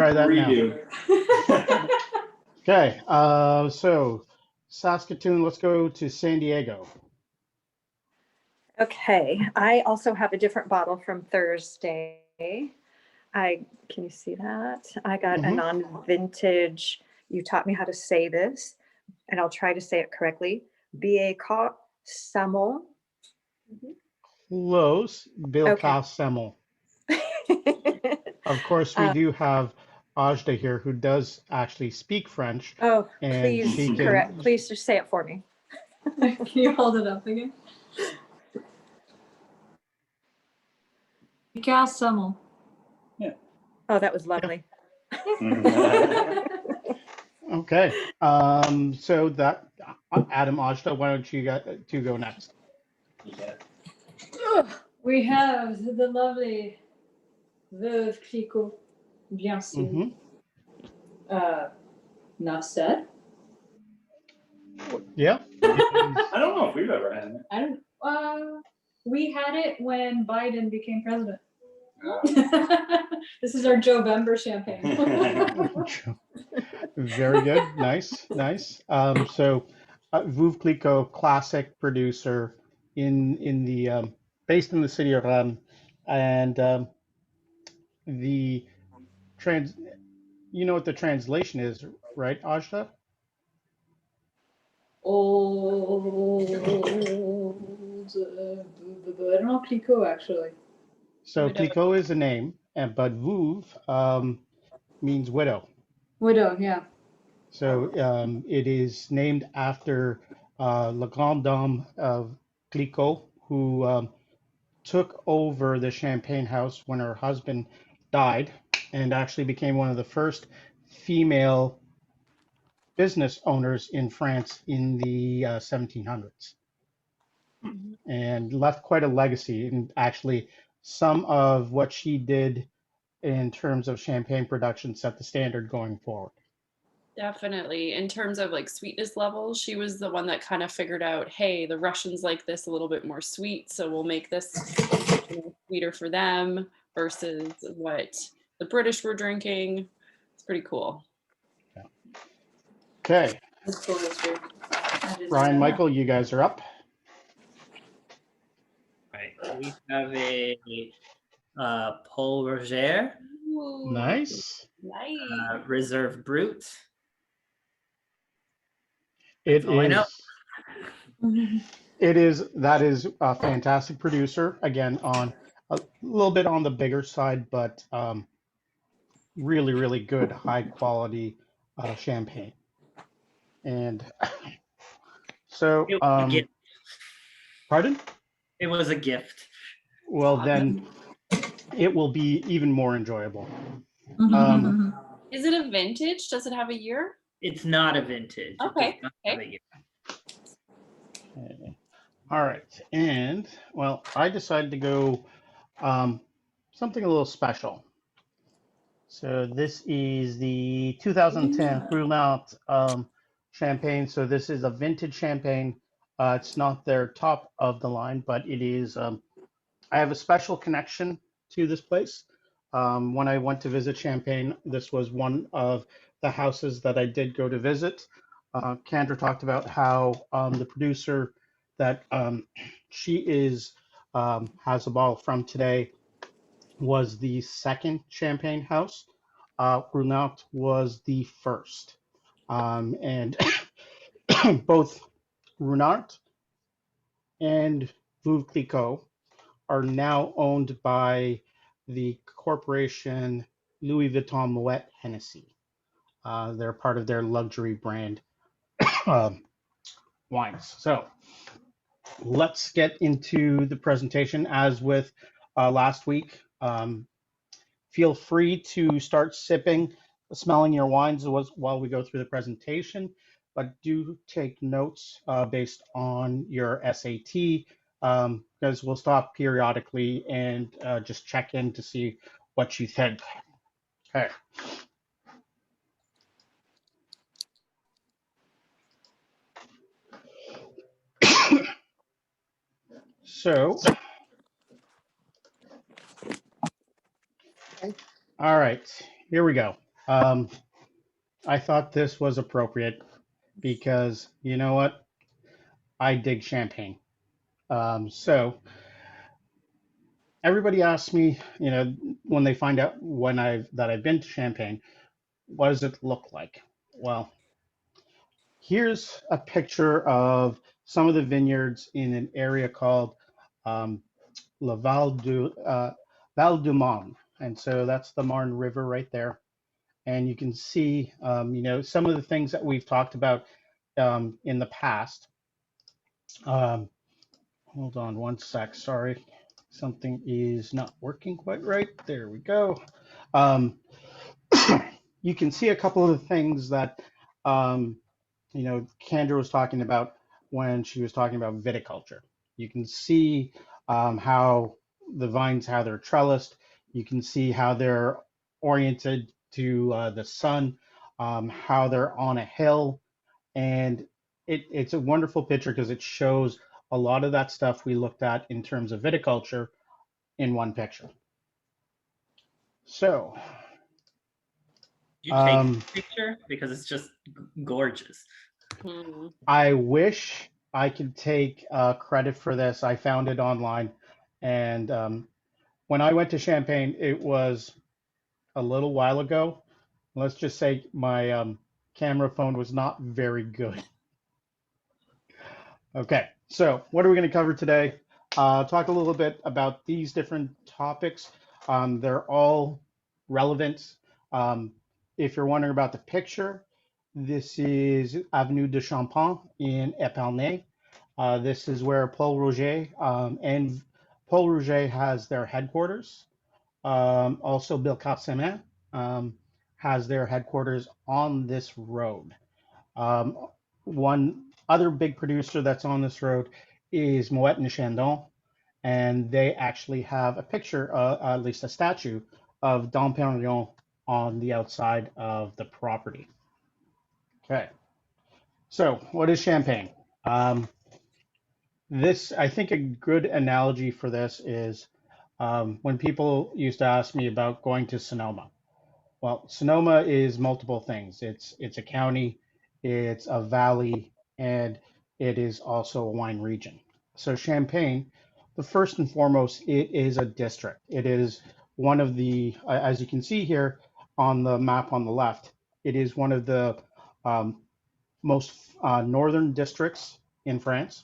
try that now. Redo. Okay, so Saskatoon, let's go to San Diego. Okay, I also have a different bottle from Thursday. Can you see that? I got a non-vintage. You taught me how to say this, and I'll try to say it correctly. Bieka Samo. Close, Bill Semmel. Of course, we do have Ajda here who does actually speak French. Oh, and please correct. Please just say it for me. Can you hold it up again? Picasso. Yeah. Oh, that was lovely. Okay. So that Adam, Ajda, why don't you two go next? Yeah. We have the lovely Veuve Clicquot, bien sûr. Enough said. Yeah. I don't know if we've ever had it. I don't. We had it when Biden became president. This is our Joe Bember champagne. Very good. Nice. So Veuve Clicquot, classic producer in the based in the city of Rennes, and the you know what the translation is, right, Ajda? Old. I don't know Clicquot actually. So Clicquot is a name, but Veuve means widow. Widow, yeah. So it is named after La Grande Dame of Clicquot, who took over the Champagne house when her husband died, and actually became one of the first female business owners in France in the 1700s, and left quite a legacy. And actually, some of what she did in terms of champagne production set the standard going forward. Definitely. In terms of like sweetness levels, she was the one that kind of figured out, hey, the Russians like this a little bit more sweet, so we'll make this sweeter for them versus what the British were drinking. It's pretty cool. Okay. That's cool history. Ryan, Michael, you guys are up. Right. We have a Paul Roger. Ooh, Nice. Reserve Brut. It Oh, I know. That is a fantastic producer. Again, on a little bit on the bigger side, but really, really good, high quality champagne. And so, pardon? It was a gift. Well, then it will be even more enjoyable. Is it a vintage? Does it have a year? It's not a vintage. Okay. Okay. All right. And, well, I decided to go something a little special. So this is the 2010 Brulant champagne. So this is a vintage champagne. It's not their top of the line, but it is. I have a special connection to this place. When I went to visit Champagne, this was one of the houses that I did go to visit. Kendra talked about how the producer that she is has a bottle from today was the second Champagne house. Brulant was the first. And both Brulant and Veuve Clicquot are now owned by the corporation Louis Vuitton Moet Hennessy. They're part of their luxury brand wines. So let's get into the presentation. As with last week, feel free to start sipping, smelling your wines while we go through the presentation, but do take notes based on your SAT, because we'll stop periodically and just check in to see what you think. Okay. So, all right, here we go. Um, I thought this was appropriate because you know what? I dig champagne. So everybody asks me, when they find out that I've been to Champagne, what does it look like? Well, here's a picture of some of the vineyards in an area called um, La Val du Marne, and so that's the Marne River right there. And you can see, some of the things that we've talked about in the past. Um, Hold on one sec. Sorry, something is not working quite right. There we go. Um, you can see a couple of the things that um, Kendra was talking about when she was talking about viticulture. You can see how the vines, how they're trellised. You can see how they're oriented to the sun, how they're on a hill, and it's a wonderful picture because it shows a lot of that stuff we looked at in terms of viticulture in one picture. So, You take um, the picture because it's just gorgeous. Hmm. I wish I could take credit for this. I found it online, and when I went to Champagne, it was a little while ago. Let's just say my camera phone was not very good. Okay, so what are we going to cover today? Talk a little bit about these different topics. They're all relevant. Um, if you're wondering about the picture, this is Avenue de Champagne in Épernay. This is where Paul Roger and Paul Roger has their headquarters. Also, Bill Capsemin has their headquarters on this road. Um, One other big producer that's on this road is Moet and Chandon, and they actually have a picture, at least a statue, of Dom Perignon on the outside of the property. Okay, so what is Champagne? Um, I think a good analogy for this is when people used to ask me about going to Sonoma. Well, Sonoma is multiple things. It's a county, it's a valley, and it is also a wine region. So Champagne, the first and foremost, it is a district. It is one of the, as you can see here on the map on the left, it is one of the um, most northern districts in France,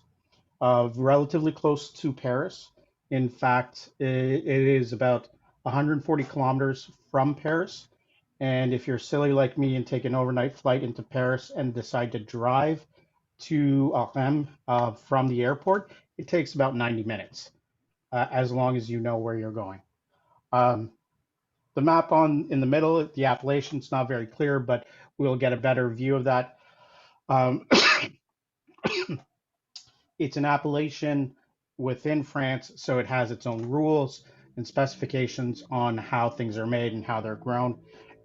relatively close to Paris. In fact, it is about 140 kilometers from Paris. And if you're silly like me and take an overnight flight into Paris and decide to drive to Orem from the airport, it takes about 90 minutes, as long as you know where you're going. Um, the map in the middle, the Appalachian's not very clear, but we'll get a better view of that. Um, it's an appellation within France, so it has its own rules and specifications on how things are made and how they're grown.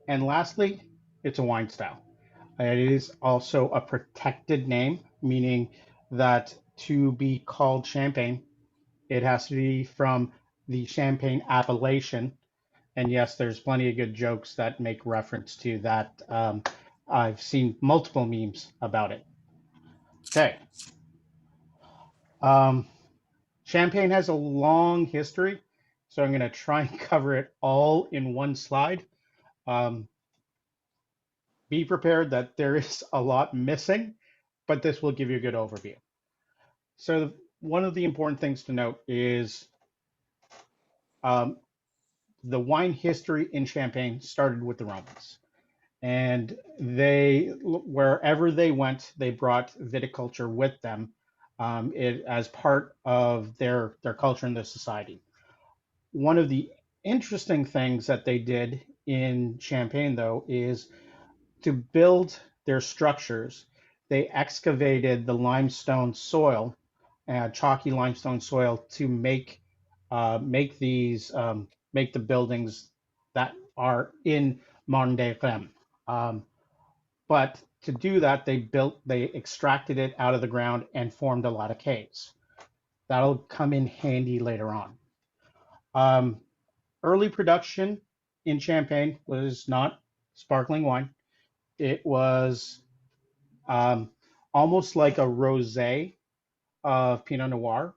And lastly, it's a wine style. It is also a protected name, meaning that to be called Champagne, it has to be from the Champagne appellation. And yes, there's plenty of good jokes that make reference to that. I've seen multiple memes about it. Okay. Champagne has a long history, so I'm going to try and cover it all in one slide. Um, be prepared that there is a lot missing, but this will give you a good overview. So one of the important things to note is um, the wine history in Champagne started with the Romans. And wherever they went, they brought viticulture with them as part of their culture and their society. One of the interesting things that they did in Champagne, though, is to build their structures, they excavated the limestone soil, chalky limestone soil, to make the buildings that are in modern day Rem. But to do that, they extracted it out of the ground and formed a lot of caves. That'll come in handy later on. Early production in Champagne was not sparkling wine. It was um, almost like a rosé of Pinot Noir,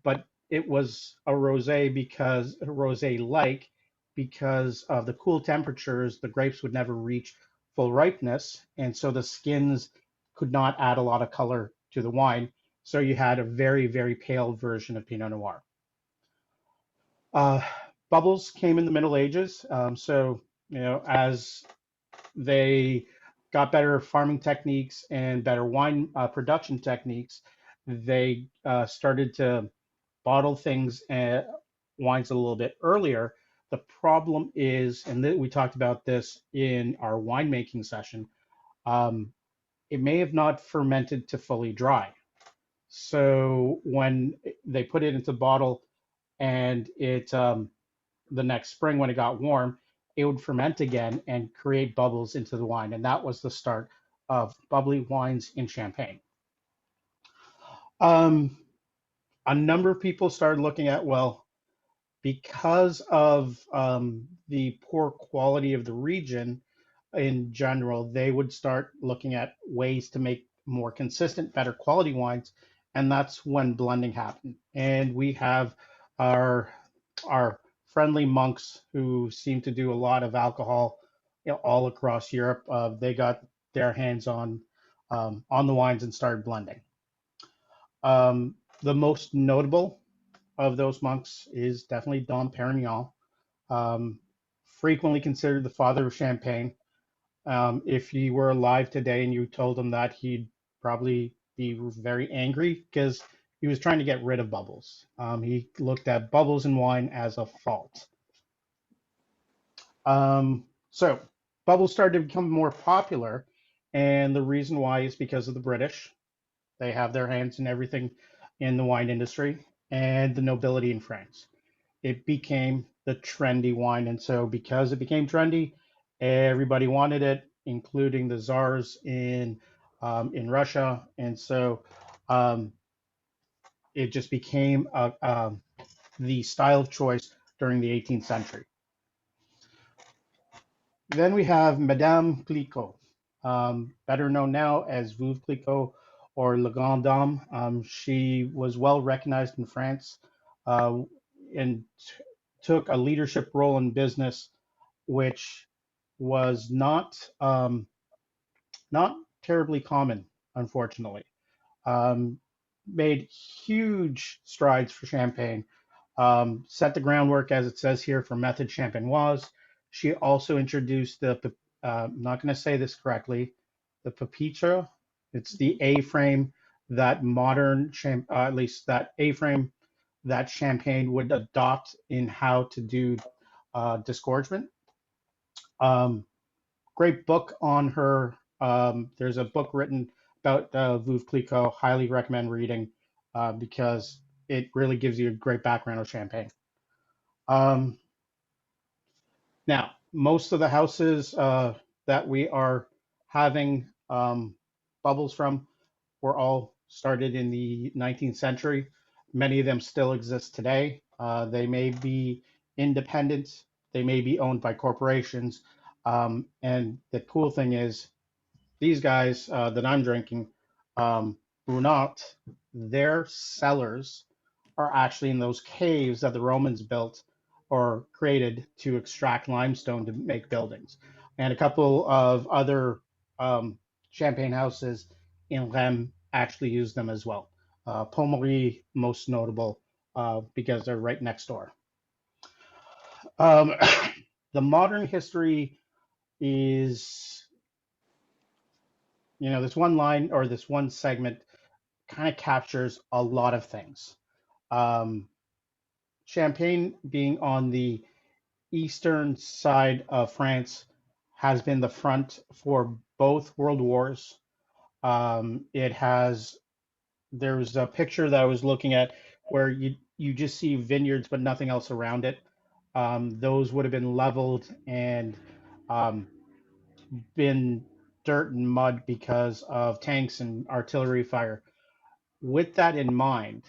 but it was a rosé because rosé like because of the cool temperatures, the grapes would never reach full ripeness, and so the skins could not add a lot of color to the wine. So you had a very, very pale version of Pinot Noir. Uh, Bubbles came in the Middle Ages. So, as they got better farming techniques and better wine production techniques, they started to bottle things wines a little bit earlier. The problem is, and we talked about this in our winemaking session, um, it may have not fermented to fully dry. So when they put it into bottle and the next spring when it got warm, it would ferment again and create bubbles into the wine. And that was the start of bubbly wines in Champagne. Um, a number of people started looking at, well, because of the poor quality of the region in general, they would start looking at ways to make more consistent, better quality wines. And that's when blending happened. And we have our friendly monks who seem to do a lot of alcohol, all across Europe. They got their hands on the wines and started blending. The most notable of those monks is definitely Dom Perignon, um, frequently considered the father of Champagne. If he were alive today and you told him that, he'd probably be very angry because he was trying to get rid of bubbles. He looked at bubbles in wine as a fault. So bubbles started to become more popular, and the reason why is because of the British. They have their hands in everything in the wine industry, and the nobility in France. It became the trendy wine, and so because it became trendy, everybody wanted it, including the czars in Russia, and so um, it just became the style of choice during the 18th century. Then we have Madame Clicquot, better known now as Veuve Clicquot or La Grande Dame. She was well recognized in France uh, and took a leadership role in business, which was not terribly common, unfortunately. Um, Made huge strides for Champagne, set the groundwork, as it says here, for Method Champenoise. She also introduced I'm not going to say this correctly, the Pupitre. It's the A-frame that at least that A-frame that Champagne would adopt in how to do disgorgement. Um, Great book on her. There's a book written about Veuve Clicquot. Highly recommend reading because it really gives you a great background of Champagne. Um, Now, most of the houses that we are having bubbles from were all started in the 19th century. Many of them still exist today. They may be independent, they may be owned by corporations. And the cool thing is, these guys that I'm drinking, Brunat, their cellars are actually in those caves that the Romans built or created to extract limestone to make buildings. And a couple of other champagne houses in Rheims actually use them as well. Pommery, most notable because they're right next door. Um, the modern history is, this one line or this one segment kind of captures a lot of things. Um, Champagne being on the eastern side of France has been the front for both world wars. There's a picture that I was looking at where you just see vineyards but nothing else around it. Those would have been leveled and um, been dirt and mud because of tanks and artillery fire. With that in mind,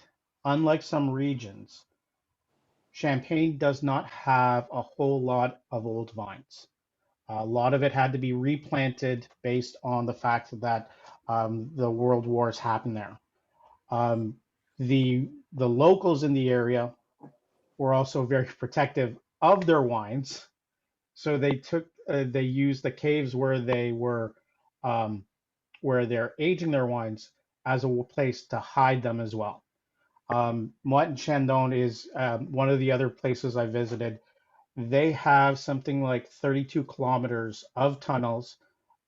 unlike some regions, Champagne does not have a whole lot of old vines. A lot of it had to be replanted based on the fact that the world wars happened there. The locals in the area were also very protective of their wines, so they used the caves where they're aging their wines as a place to hide them as well. Moët and Chandon is one of the other places I visited. They have something like 32 kilometers of tunnels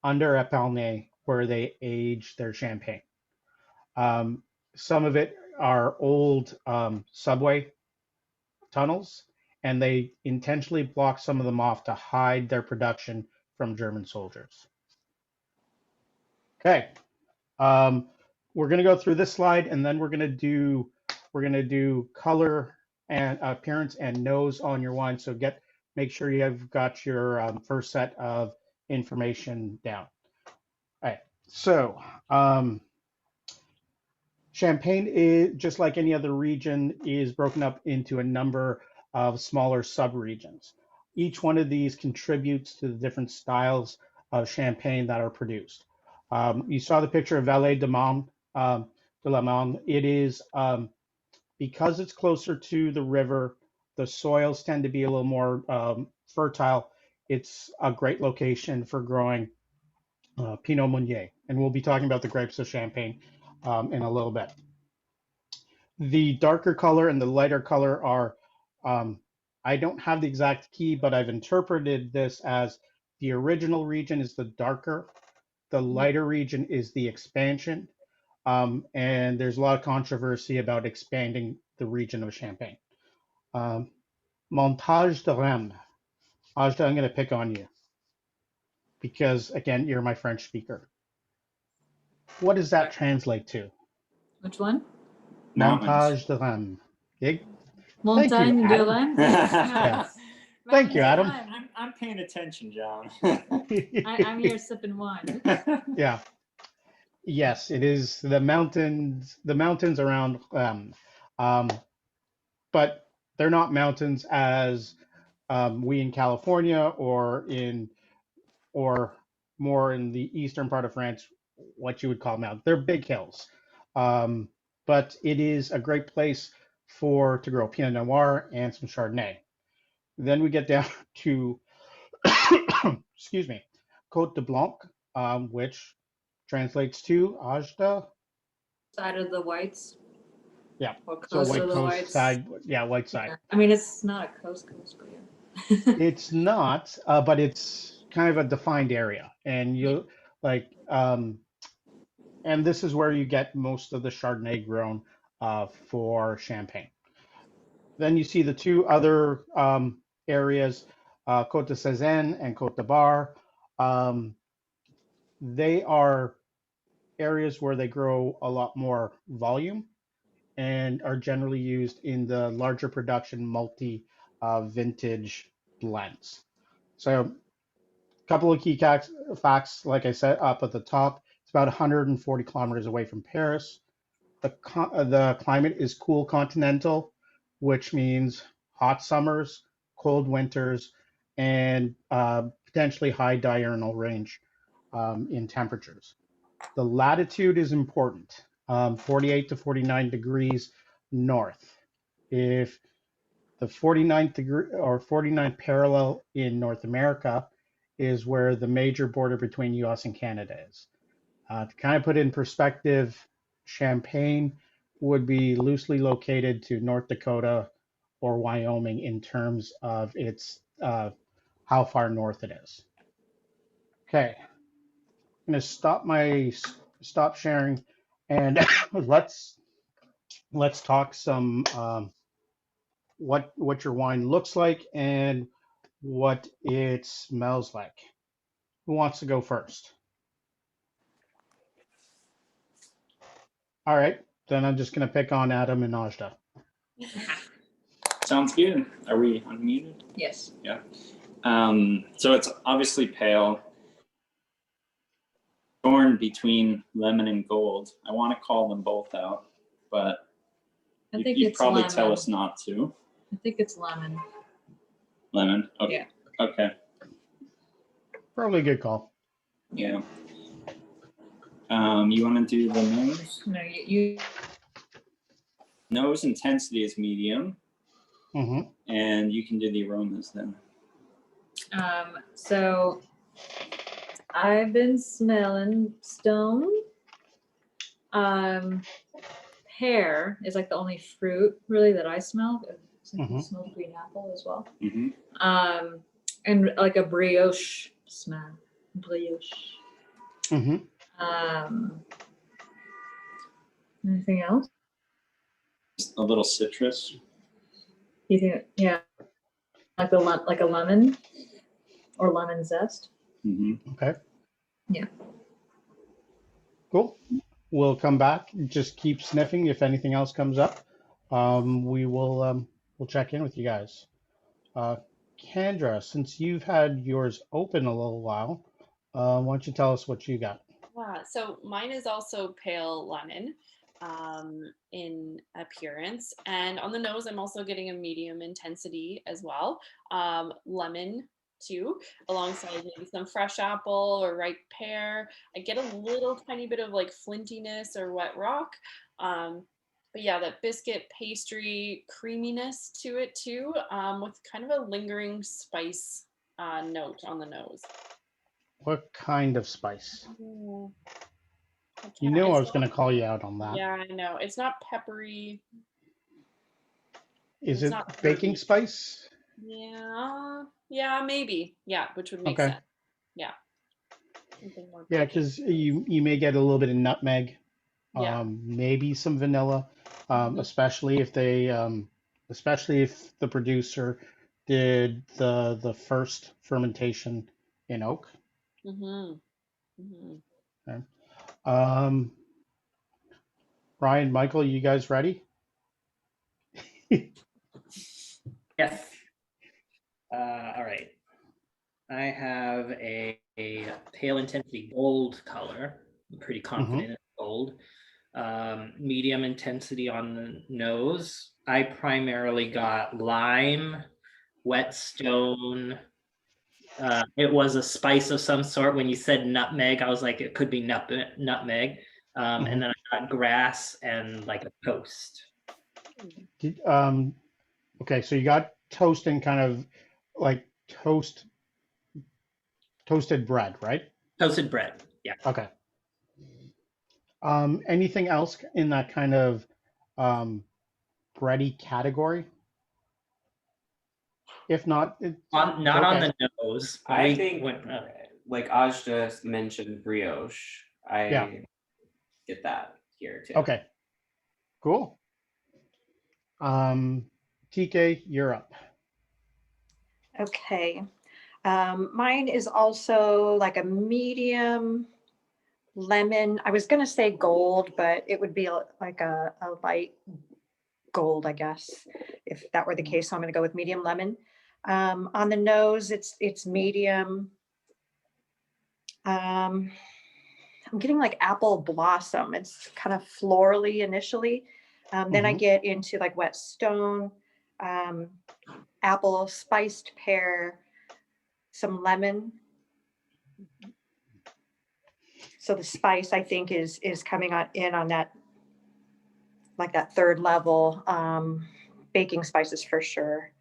under Epernay where they age their champagne. Some of it are old subway tunnels, and they intentionally block some of them off to hide their production from German soldiers. Okay, we're going to go through this slide, and then we're going to do color and appearance and nose on your wine. So make sure you have got your first set of information down. All right, so Champagne is, just like any other region, is broken up into a number of smaller sub-regions. Each one of these contributes to the different styles of champagne that are produced. You saw the picture of Vallée de la Marne. It is, because it's closer to the river, the soils tend to be a little more fertile. It's a great location for growing Pinot Meunier. And we'll be talking about the grapes of Champagne in a little bit. The darker color and the lighter color are, I don't have the exact key, but I've interpreted this as the original region is the darker, the lighter region is the expansion, and there's a lot of controversy about expanding the region of Champagne. Montage de Reims. Ajda, I'm going to pick on you because, again, you're my French speaker. What does that translate to? Which one? Montage de Reims. Okay. Montagne de Reims? Yeah. Thank you, Adam. I'm paying attention, John. I'm here sipping wine. Yeah. Yes, it is the mountains around, but they're not mountains as we in California or more in the eastern part of France, what you would call mountains. They're big hills, but it is a great place to grow Pinot Noir and some Chardonnay. Then we get down to, excuse me, Côte de Blanc, which translates to Ajda. Side of the whites. Yeah. Or So coast white of the coast whites. side, yeah, white side. Yeah. I mean, it's not a coast, but yeah. It's not, but it's kind of a defined area, and you like, and this is where you get most of the Chardonnay grown for Champagne. Then you see the two other areas, Côte de Cézanne and Côte de Bar. They are areas where they grow a lot more volume and are generally used in the larger production multi-vintage blends. So a couple of key facts, like I said, up at the top, it's about 140 kilometers away from Paris. The climate is cool continental, which means hot summers, cold winters, and potentially high diurnal range in temperatures. The latitude is important, 48 to 49 degrees north. If the 49th degree or 49th parallel in North America is where the major border between US and Canada is. To kind of put it in perspective, Champagne would be loosely located to North Dakota or Wyoming in terms of its how far north it is. Okay, I'm going to stop sharing, and let's talk some what your wine looks like and what it smells like. Who wants to go first? All right, then I'm just going to pick on Adam and Ajda. Sounds good. Are we unmuted? Yes. Yeah. So it's obviously pale. Torn between lemon and gold. I want to call them both out, but I think you'd it's probably lemon. tell us not to. I think it's lemon. Lemon. Okay. Yeah. Okay. Probably a good call. Yeah. You want to do the nose? No, you Nose intensity is medium, Hmm. and you can do the aromas then. so I've been smelling stone. Pear is like the only fruit really that I smell. I think you smell green apple as well. Mm-hmm. And like a brioche smell. Brioche. Hmm. Anything else? A little citrus. You think, yeah, like like a lemon or lemon zest. Mm-hmm. Okay. Yeah. Cool. We'll come back. Just keep sniffing. If anything else comes up, we will we'll check in with you guys. Kendra, since you've had yours open a little while, why don't you tell us what you got? Yeah, so mine is also pale lemon in appearance. And on the nose, I'm also getting a medium intensity as well. Lemon too, alongside maybe some fresh apple or ripe pear. I get a little tiny bit of like flintiness or wet rock. But yeah, that biscuit pastry creaminess to it too, with kind of a lingering spice note on the nose. What kind of spice? Mm, You know I it's was going to call you out on that. Yeah, I know. It's not peppery. Is It's it not baking herby. spice? Yeah, maybe. Yeah, which would make Okay. sense. Yeah. Something more Yeah, baking. because you may get a little bit of nutmeg, Yeah. maybe some vanilla, Mhm. especially if the producer did the first fermentation in oak. Mhm. Mhm. Okay. Um, Ryan, Michael, you guys ready? Yes. All right. I have a pale intensity gold color. I'm pretty confident it's gold. Medium intensity on the nose. I primarily got lime, whetstone. It was a spice of some sort. When you said nutmeg, I was like, it could be nutmeg. And then I got grass and like a toast. Did, okay, so you got toast and kind of like toasted bread, right? Toasted bread. Yeah. Okay. Anything else in that kind of um, bready category? If not, it's Not on okay. the nose. I think, like Aj just mentioned, brioche. Yeah. I get that here too. Okay. Cool. TK, you're up. Okay. Mine is also like a medium lemon. I was going to say gold, but it would be like a light gold, I guess, if that were the case. So I'm going to go with medium lemon. On the nose, it's medium. I'm getting like apple blossom. It's kind of florally initially. Then I get into like whetstone, apple, spiced pear, some lemon. So the spice, I think, is coming in on that, like that third level. Baking spices for sure.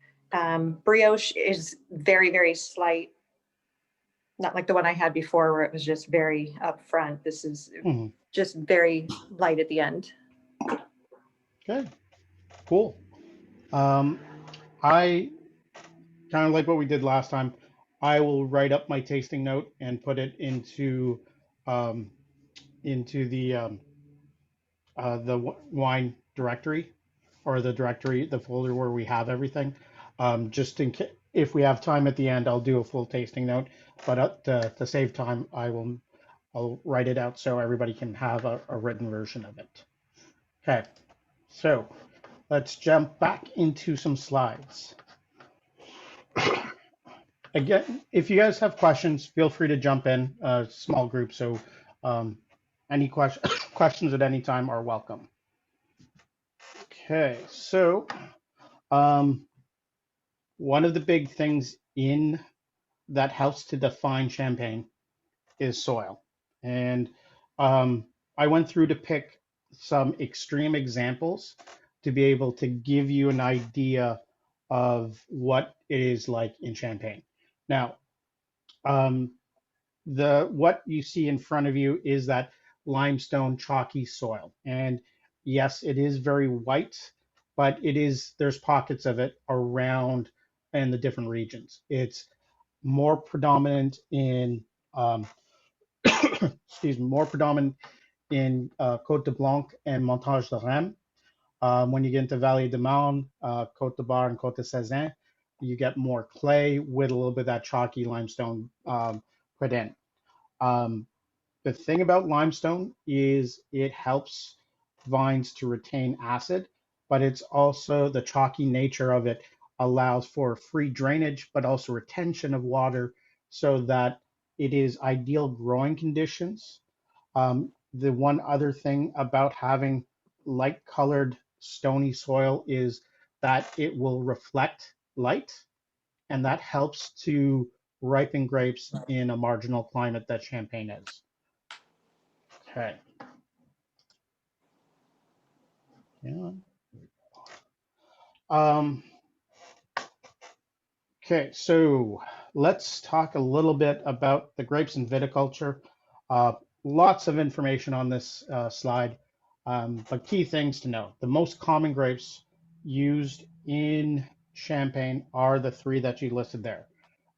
Brioche is very, very slight. Not like the one I had before where it was just very upfront. This is just very light at the end. Good. Cool. I kind of like what we did last time. I will write up my tasting note and put it into the wine directory, or the folder where we have everything. Just in case, if we have time at the end, I'll do a full tasting note. But to save time, I'll write it out so everybody can have a written version of it. Okay, so let's jump back into some slides. Again, if you guys have questions, feel free to jump in, small group. So any questions at any time are welcome. Okay, so one of the big things in that helps to define Champagne is soil. And I went through to pick some extreme examples to be able to give you an idea of what it is like in Champagne. Now, um, what you see in front of you is that limestone chalky soil. And yes, it is very white, but there's pockets of it around in the different regions. It's more predominant in excuse me, more predominant in Côte de Blanc and Montage de Reims. When you get into Vallée de Marne, Côte de Bar, and Côte de Sézanne, you get more clay with a little bit of that chalky limestone put in. The thing about limestone is it helps vines to retain acid, but it's also the chalky nature of it allows for free drainage, but also retention of water so that it is ideal growing conditions. The one other thing about having light colored stony soil is that it will reflect light, and that helps to ripen grapes in a marginal climate that Champagne is. Okay. Yeah. Okay, so let's talk a little bit about the grapes and viticulture. Lots of information on this slide, but key things to know. The most common grapes used in Champagne are the three that you listed there.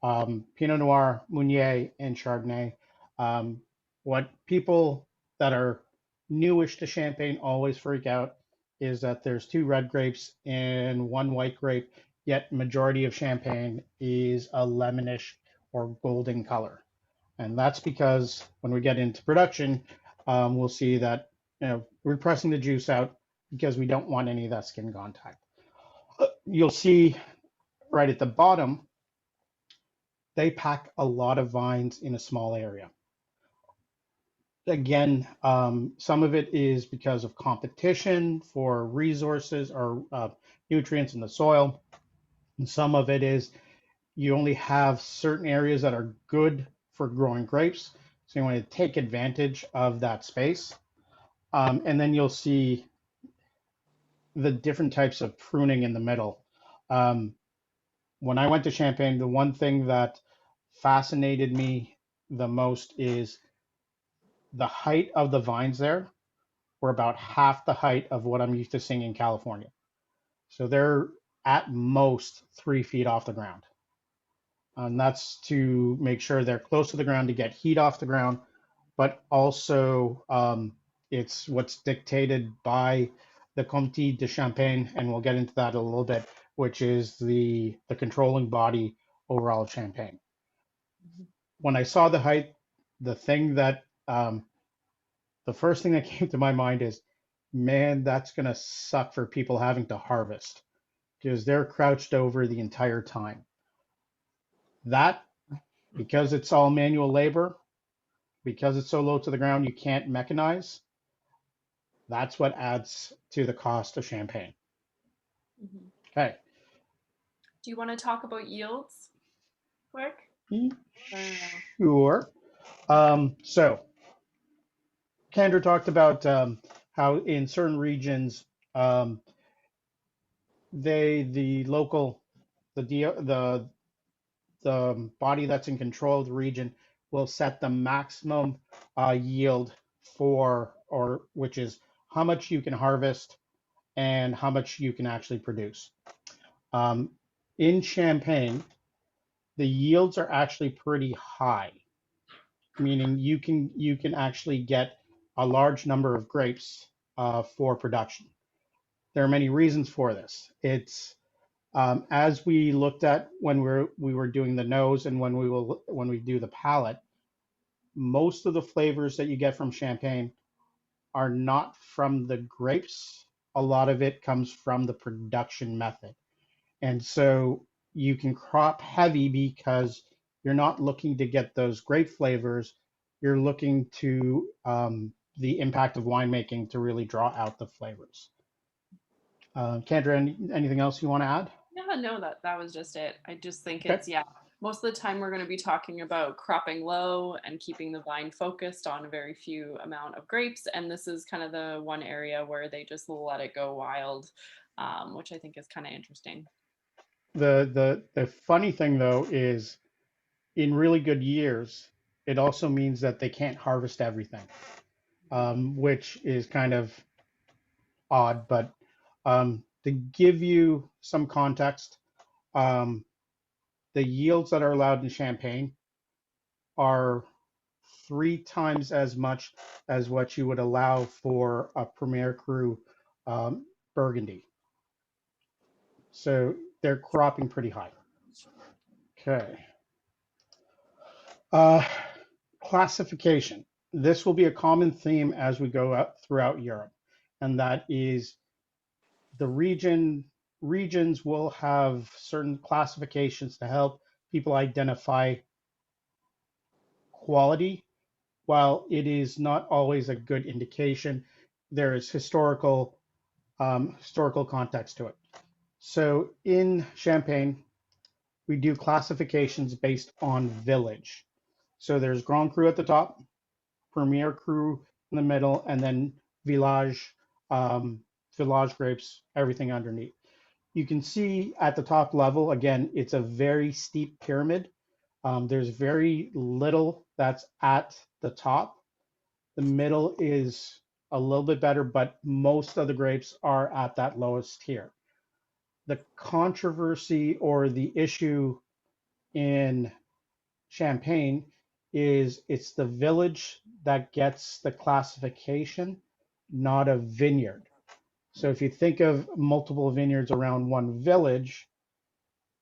Pinot Noir, Meunier, and Chardonnay. What people that are newish to Champagne always freak out is that there's 2 red grapes and 1 white grape, yet majority of Champagne is a lemonish or golden color. And that's because when we get into production, we'll see that we're pressing the juice out because we don't want any of that skin contact. You'll see right at the bottom, they pack a lot of vines in a small area. Again, some of it is because of competition for resources or nutrients in the soil. And some of it is you only have certain areas that are good for growing grapes. So you want to take advantage of that space. And then you'll see the different types of pruning in the middle. When I went to Champagne, the one thing that fascinated me the most is the height of the vines there were about half the height of what I'm used to seeing in California. So they're at most 3 feet off the ground. And that's to make sure they're close to the ground to get heat off the ground, but also it's what's dictated by the Comté de Champagne, and we'll get into that a little bit, which is the controlling body overall of Champagne. When I saw the height, the first thing that came to my mind is, man, that's going to suck for people having to harvest because they're crouched over the entire time. That, because it's all manual labor, because it's so low to the ground, you can't mechanize. That's what adds to the cost of Champagne. Okay. Do you want to talk about yields quick? Sure. So Kendra talked about how in certain regions, the body that's in control of the region will set the maximum yield which is how much you can harvest and how much you can actually produce. In Champagne, the yields are actually pretty high, meaning you can actually get a large number of grapes for production. There are many reasons for this. It's as we looked at when we were doing the nose and when we do the palate, most of the flavors that you get from Champagne are not from the grapes. A lot of it comes from the production method. And so you can crop heavy because you're not looking to get those grape flavors. You're looking to the impact of winemaking to really draw out the flavors. Kendra, anything else you want to add? No, that was just it. I just think Okay. it's, most of the time we're going to be talking about cropping low and keeping the vine focused on a very few amount of grapes. And this is kind of the one area where they just let it go wild, which I think is kind of interesting. The funny thing though is in really good years, it also means that they can't harvest everything, which is kind of odd. But to give you some context, the yields that are allowed in Champagne are 3 times as much as what you would allow for a Premier Cru Burgundy. So they're cropping pretty high. Okay. Classification. This will be a common theme as we go out throughout Europe, and that is the regions will have certain classifications to help people identify quality. While it is not always a good indication, there is historical context to it. So in Champagne, we do classifications based on village. So there's Grand Cru at the top, Premier Cru in the middle, and then Village grapes, everything underneath. You can see at the top level, again, it's a very steep pyramid. There's very little that's at the top. The middle is a little bit better, but most of the grapes are at that lowest tier. The controversy or the issue in Champagne is it's the village that gets the classification, not a vineyard. So if you think of multiple vineyards around one village,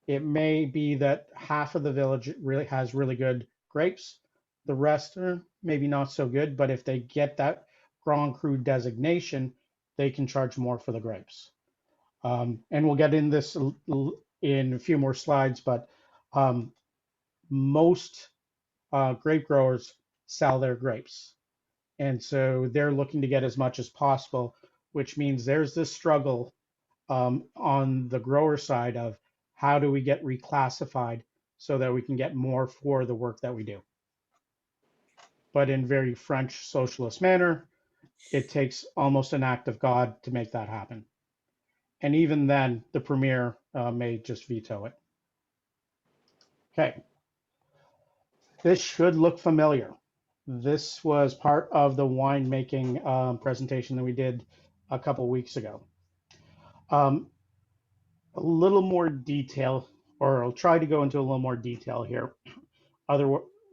it may be that half of the village really has really good grapes. The rest are maybe not so good, but if they get that Grand Cru designation, they can charge more for the grapes. And we'll get in this in a few more slides, but most grape growers sell their grapes. And so they're looking to get as much as possible, which means there's this struggle on the grower side of how do we get reclassified so that we can get more for the work that we do. But in very French socialist manner, it takes almost an act of God to make that happen. And even then, the premier may just veto it. Okay. This should look familiar. This was part of the winemaking presentation that we did a couple weeks ago. A little more detail, or I'll try to go into a little more detail here,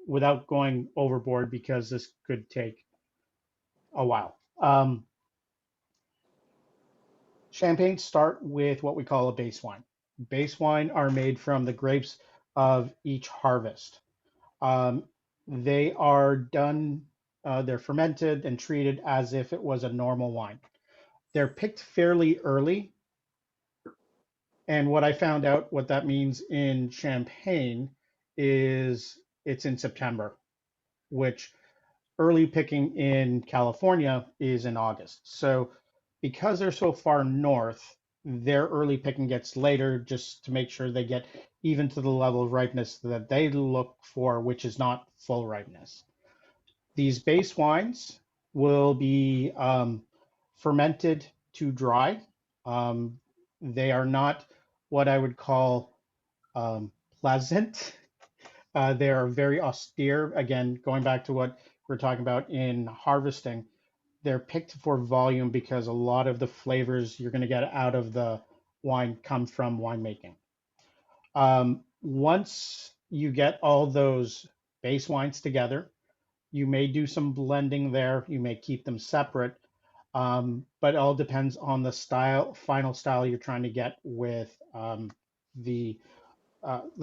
without going overboard because this could take a while. Champagnes start with what we call a base wine. Base wine are made from the grapes of each harvest. They are done, they're fermented and treated as if it was a normal wine. They're picked fairly early. And what I found out, what that means in Champagne is it's in September, which early picking in California is in August. So because they're so far north, their early picking gets later just to make sure they get even to the level of ripeness that they look for, which is not full ripeness. These base wines will be fermented to dry. They are not what I would call pleasant. They are very austere. Again, going back to what we're talking about in harvesting, they're picked for volume because a lot of the flavors you're going to get out of the wine come from winemaking. Once you get all those base wines together, you may do some blending there. You may keep them separate, but it all depends on the final style you're trying to get with the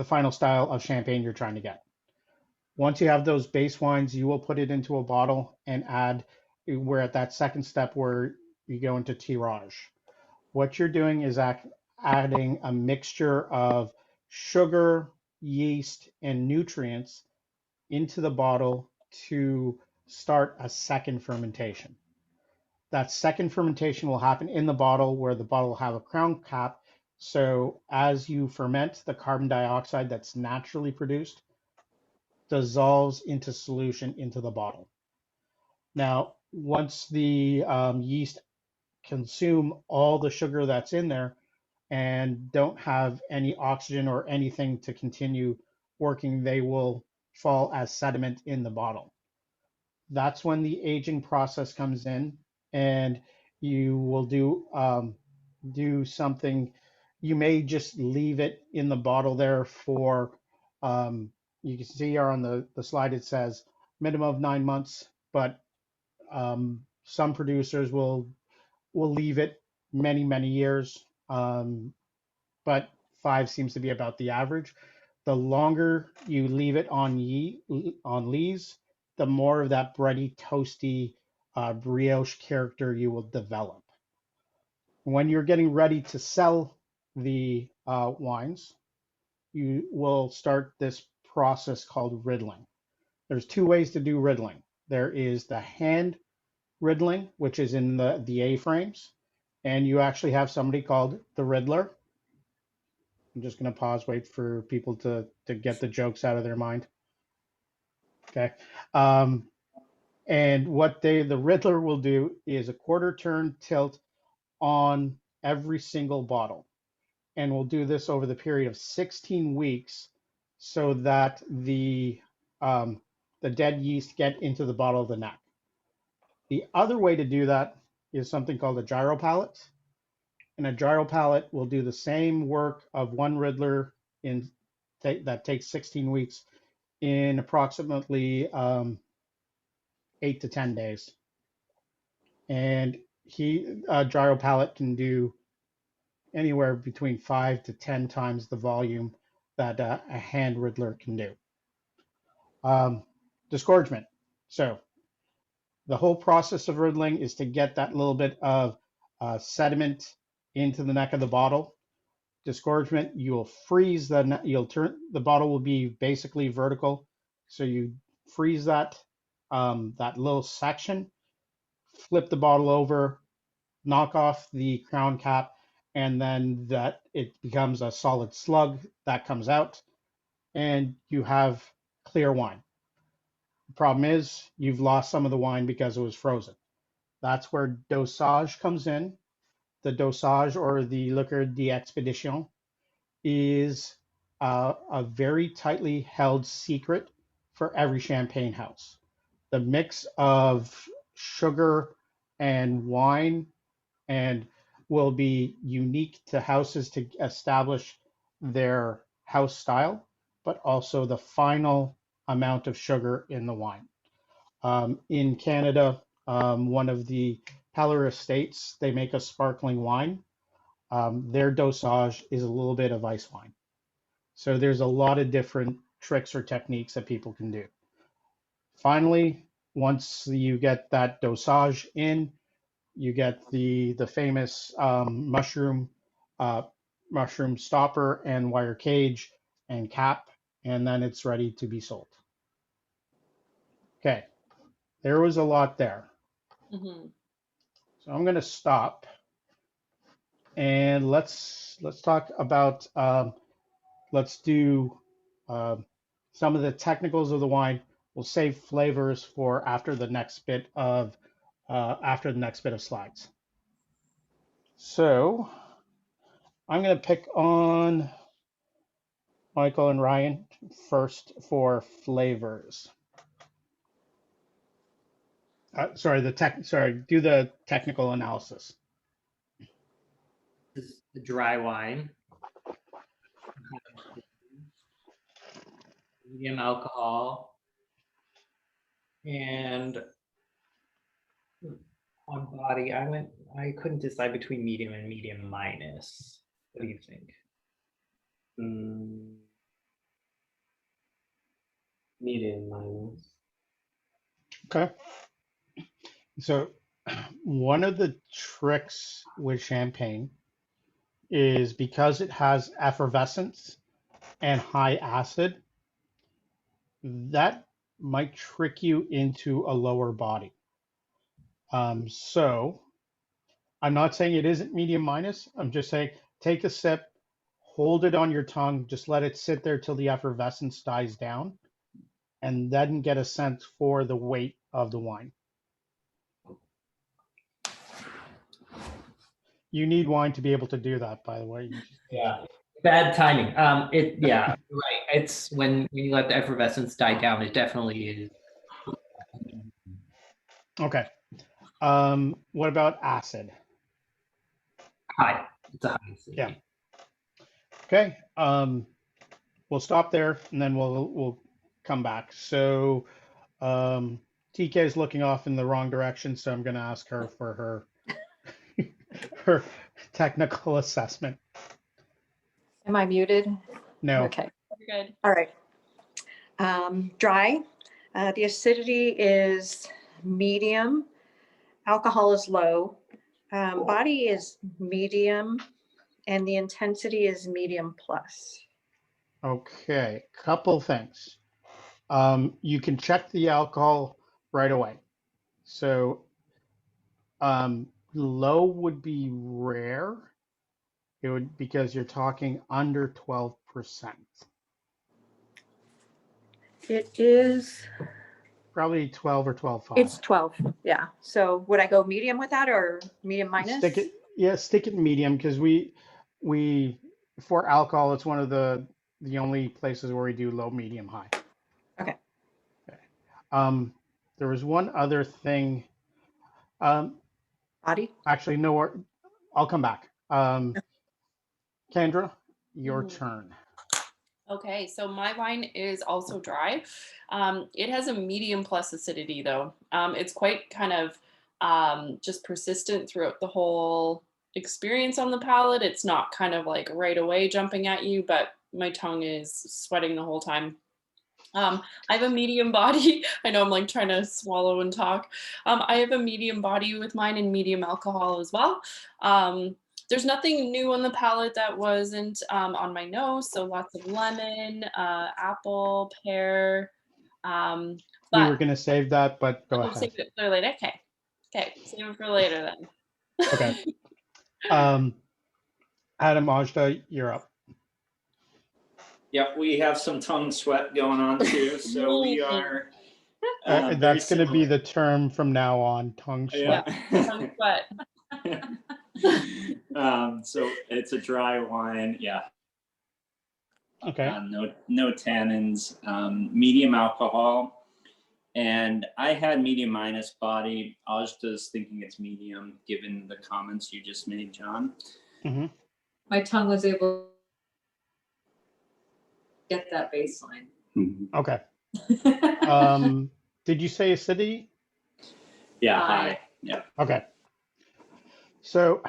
final style of champagne you're trying to get. Once you have those base wines, you will put it into a bottle and add. We're at that second step where you go into tirage. What you're doing is adding a mixture of sugar, yeast, and nutrients into the bottle to start a second fermentation. That second fermentation will happen in the bottle where the bottle will have a crown cap So as you ferment, the carbon dioxide that's naturally produced dissolves into solution into the bottle. Now, once the yeast consume all the sugar that's in there and don't have any oxygen or anything to continue working, they will fall as sediment in the bottle. That's when the aging process comes in, and you will do something. You may just leave it in the bottle there for, you can see here on the slide it says minimum of 9 months, but some producers will leave it many years, but 5 seems to be about the average. The longer you leave it on lees, the more of that bready, toasty brioche character you will develop. When you're getting ready to sell the wines, you will start this process called riddling. There's 2 ways to do riddling. There is the hand riddling, which is in the A-frames, and you actually have somebody called the Riddler. I'm just going to pause, wait for people to get the jokes out of their mind. Okay. And what the Riddler will do is a quarter turn tilt on every single bottle. And we'll do this over the period of 16 weeks so that the dead yeast get into the bottle of the neck. The other way to do that is something called a gyro pallet. And a gyro pallet will do the same work of one Riddler that takes 16 weeks in approximately 8 to 10 days. And a gyro pallet can do anywhere between 5 to 10 times the volume that a hand Riddler can do. Disgorgement. So the whole process of riddling is to get that little bit of sediment into the neck of the bottle. Disgorgement, you'll freeze the bottle will be basically vertical. So you freeze that little section, flip the bottle over, knock off the crown cap, and then that it becomes a solid slug that comes out, and you have clear wine. The problem is you've lost some of the wine because it was frozen. That's where dosage comes in. The dosage, or the liqueur d'expédition, is a very tightly held secret for every champagne house. The mix of sugar and wine and will be unique to houses to establish their house style, but also the final amount of sugar in the wine. In Canada, one of the Peller Estates, they make a sparkling wine. Their dosage is a little bit of ice wine. So there's a lot of different tricks or techniques that people can do. Finally, once you get that dosage in, you get the famous mushroom stopper and wire cage and cap, and then it's ready to be sold. Okay, there was a lot there. Mm-hmm. So I'm going to stop, and let's talk about let's do some of the technicals of the wine. We'll save flavors for after the next bit of slides. So I'm going to pick on Michael and Ryan first for flavors. Do the technical analysis. This is the dry wine. Medium alcohol. And on body, I couldn't decide between medium and medium minus. What do you think? Medium minus. Okay. So one of the tricks with champagne is because it has effervescence and high acid, that might trick you into a lower body. So I'm not saying it isn't medium minus. I'm just saying take a sip hold it on your tongue, just let it sit there till the effervescence dies down, and then get a sense for the weight of the wine. You need wine to be able to do that, by the way. Yeah. Bad timing. Yeah, right. It's when you let the effervescence die down, it definitely is. Okay. What about acid? High. It's a high acidity. Yeah. Okay. We'll stop there and then we'll come back. So TK is looking off in the wrong direction, so I'm going to ask her for her her technical assessment. Am I muted? No. Okay. You're good. All right. Dry. The acidity is medium. Alcohol is low. Body is medium, and the intensity is medium plus. Okay. Couple things. You can check the alcohol right away. So low would be rare. It would, because you're talking under 12%. It is, Probably 12 or 12.5. it's 12. Yeah. So would I go medium with that or medium minus? Stick it, yeah, stick it in medium, because we for alcohol, it's one of the only places where we do low, medium, high. Okay. There was one other thing. Body. Actually, no, I'll come back. Kendra, your Mhm. turn. Okay, so my wine is also dry. It has a medium plus acidity though. It's quite kind of just persistent throughout the whole experience on the palate. It's not kind of like right away jumping at you, but my tongue is sweating the whole time. I have a medium body. I know I'm like trying to swallow and talk. I have a medium body with mine and medium alcohol as well. There's nothing new on the palate that wasn't on my nose. So lots of lemon, apple, pear. We were But going to save that, but go I'll ahead. save it for later. Okay. Okay. Save it for later then. Okay. Adam, Ajda, you're up. Yep, we have some tongue sweat going on too, so we are. very That's going to be similar. the term from now on, tongue sweat. Yeah. Tongue sweat. So it's a dry wine, yeah. Okay. No tannins, medium alcohol, and I had medium minus body. Ajda's thinking it's medium, given the comments you just made, John. Mm-hmm. My tongue was able to get that baseline. Okay. Did you say acidity? Yeah, High. high. Yeah. Okay. So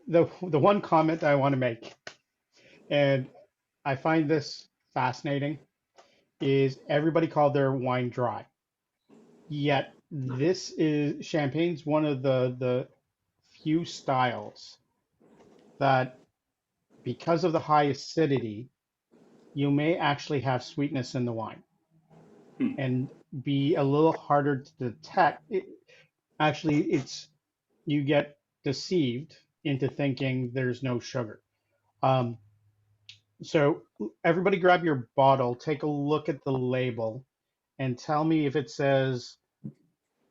the one comment I want to make, and I find this fascinating, is everybody called their wine dry. Yet this is Champagne's one of the few styles that, because of the high acidity, you may actually have sweetness in the wine and be a little harder to detect. You get deceived into thinking there's no sugar. So everybody grab your bottle, take a look at the label, and tell me if it says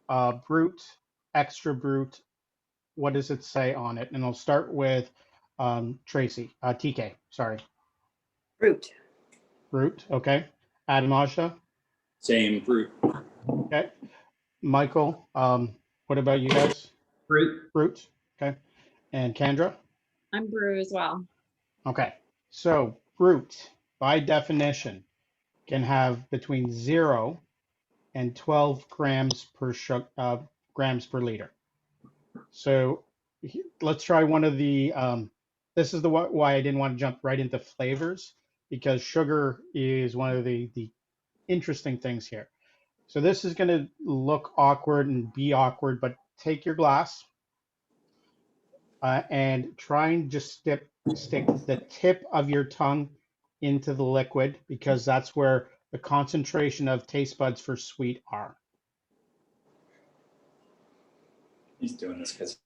brut, extra brut. What does it say on it? And I'll start with Tracy, TK, sorry. Root. Brut, okay. Adam, Ajda? Same brute. Okay. Michael, what about you guys? Fruit. Brut, okay. And Kendra? I'm brew as well. Okay. So brut, by definition, can have between 0 and 12 grams per grams per liter. So let's try one of the, this is why I didn't want to jump right into flavors, because sugar is one of the interesting things here. So this is going to look awkward and be awkward, but take your glass and try and just stick the tip of your tongue into the liquid, because that's where the concentration of taste buds for sweet are. He's doing this because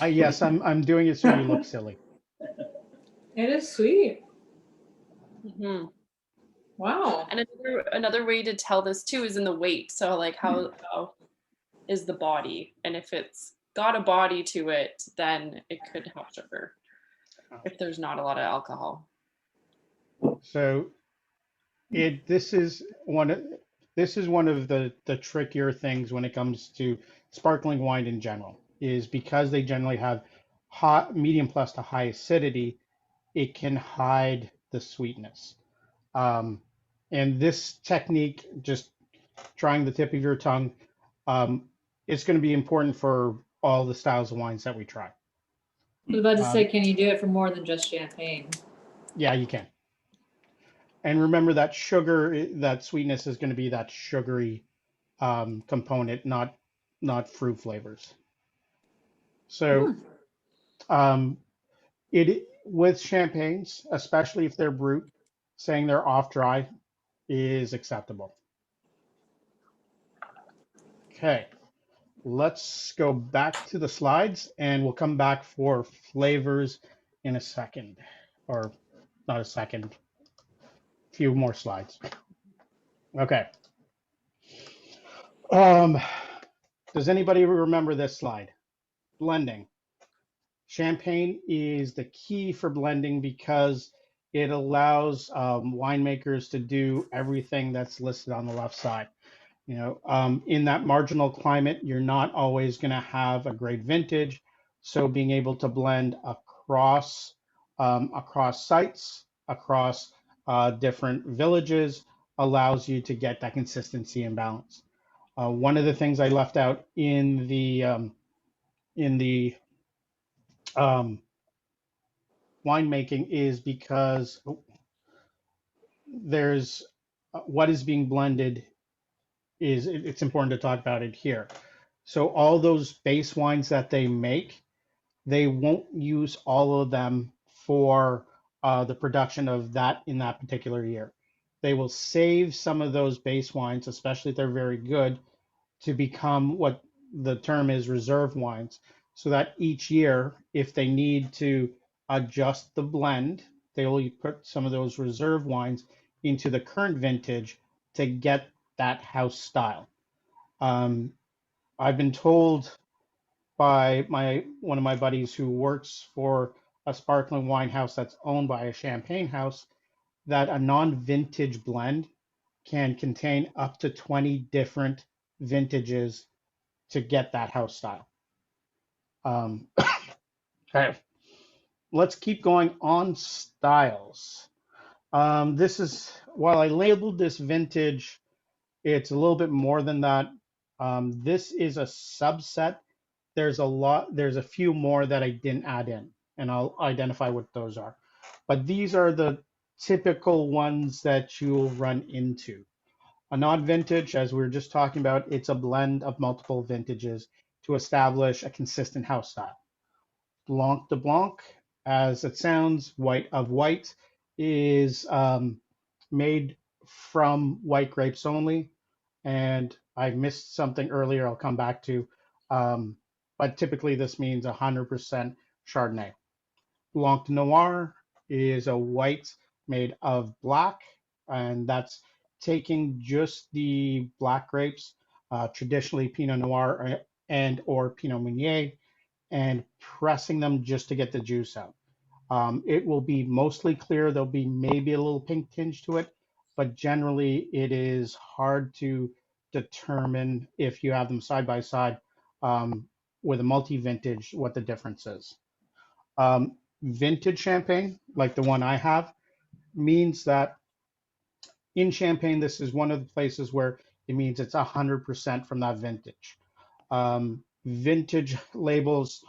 Yes, I'm doing it so you look silly. It is sweet. Mhm. Wow. And another way to tell this too is in the weight. So like how is the body? And if it's got a body to it, then it could have sugar if there's not a lot of alcohol. So this is one of the trickier things when it comes to sparkling wine in general, is because they generally have hot, medium plus to high acidity, it can hide the sweetness. Um, and this technique, just trying the tip of your tongue, um, it's going to be important for all the styles of wines that we try. I was about to say, Um, can you do it for more than just champagne? yeah, you can. And remember that sugar, that sweetness is going to be that sugary component, not fruit flavors. So Hmm. um, it with champagnes, especially if they're brut, saying they're off dry is acceptable. Okay, let's go back to the slides and we'll come back for flavors in a second, or not a second, few more slides. Okay. Um, does anybody remember this slide? Blending. Champagne is the key for blending because it allows winemakers to do everything that's listed on the left side. In that marginal climate, you're not always going to have a great vintage. So being able to blend across sites, across different villages, allows you to get that consistency and balance. One of the things I left out in the um, winemaking is because there's what is being blended it's important to talk about it here. So all those base wines that they make, they won't use all of them for the production of that in that particular year. They will save some of those base wines, especially if they're very good, to become what the term is reserve wines, so that each year, if they need to adjust the blend, they will put some of those reserve wines into the current vintage to get that house style. Um, I've been told by one of my buddies who works for a sparkling wine house that's owned by a champagne house that a non-vintage blend can contain up to 20 different vintages to get that house style. Okay, let's keep going on styles. This is, while I labeled this vintage, it's a little bit more than that. This is a subset. There's a few more that I didn't add in, and I'll identify what those are. But these are the typical ones that you'll run into. A non-vintage, as we were just talking about, it's a blend of multiple vintages to establish a consistent house style. Blanc de Blanc, as it sounds, white, is made from white grapes only. And I missed something earlier, I'll come back to. But typically this means 100% Chardonnay. Blanc de Noir is a white made of black, and that's taking just the black grapes, traditionally Pinot Noir and or Pinot Meunier, and pressing them just to get the juice out. It will be mostly clear. There'll be maybe a little pink tinge to it, but generally it is hard to determine if you have them side by side with a multi-vintage what the difference is. Vintage champagne, like the one I have, means that in Champagne, this is one of the places where it means it's 100% from that vintage. Vintage labels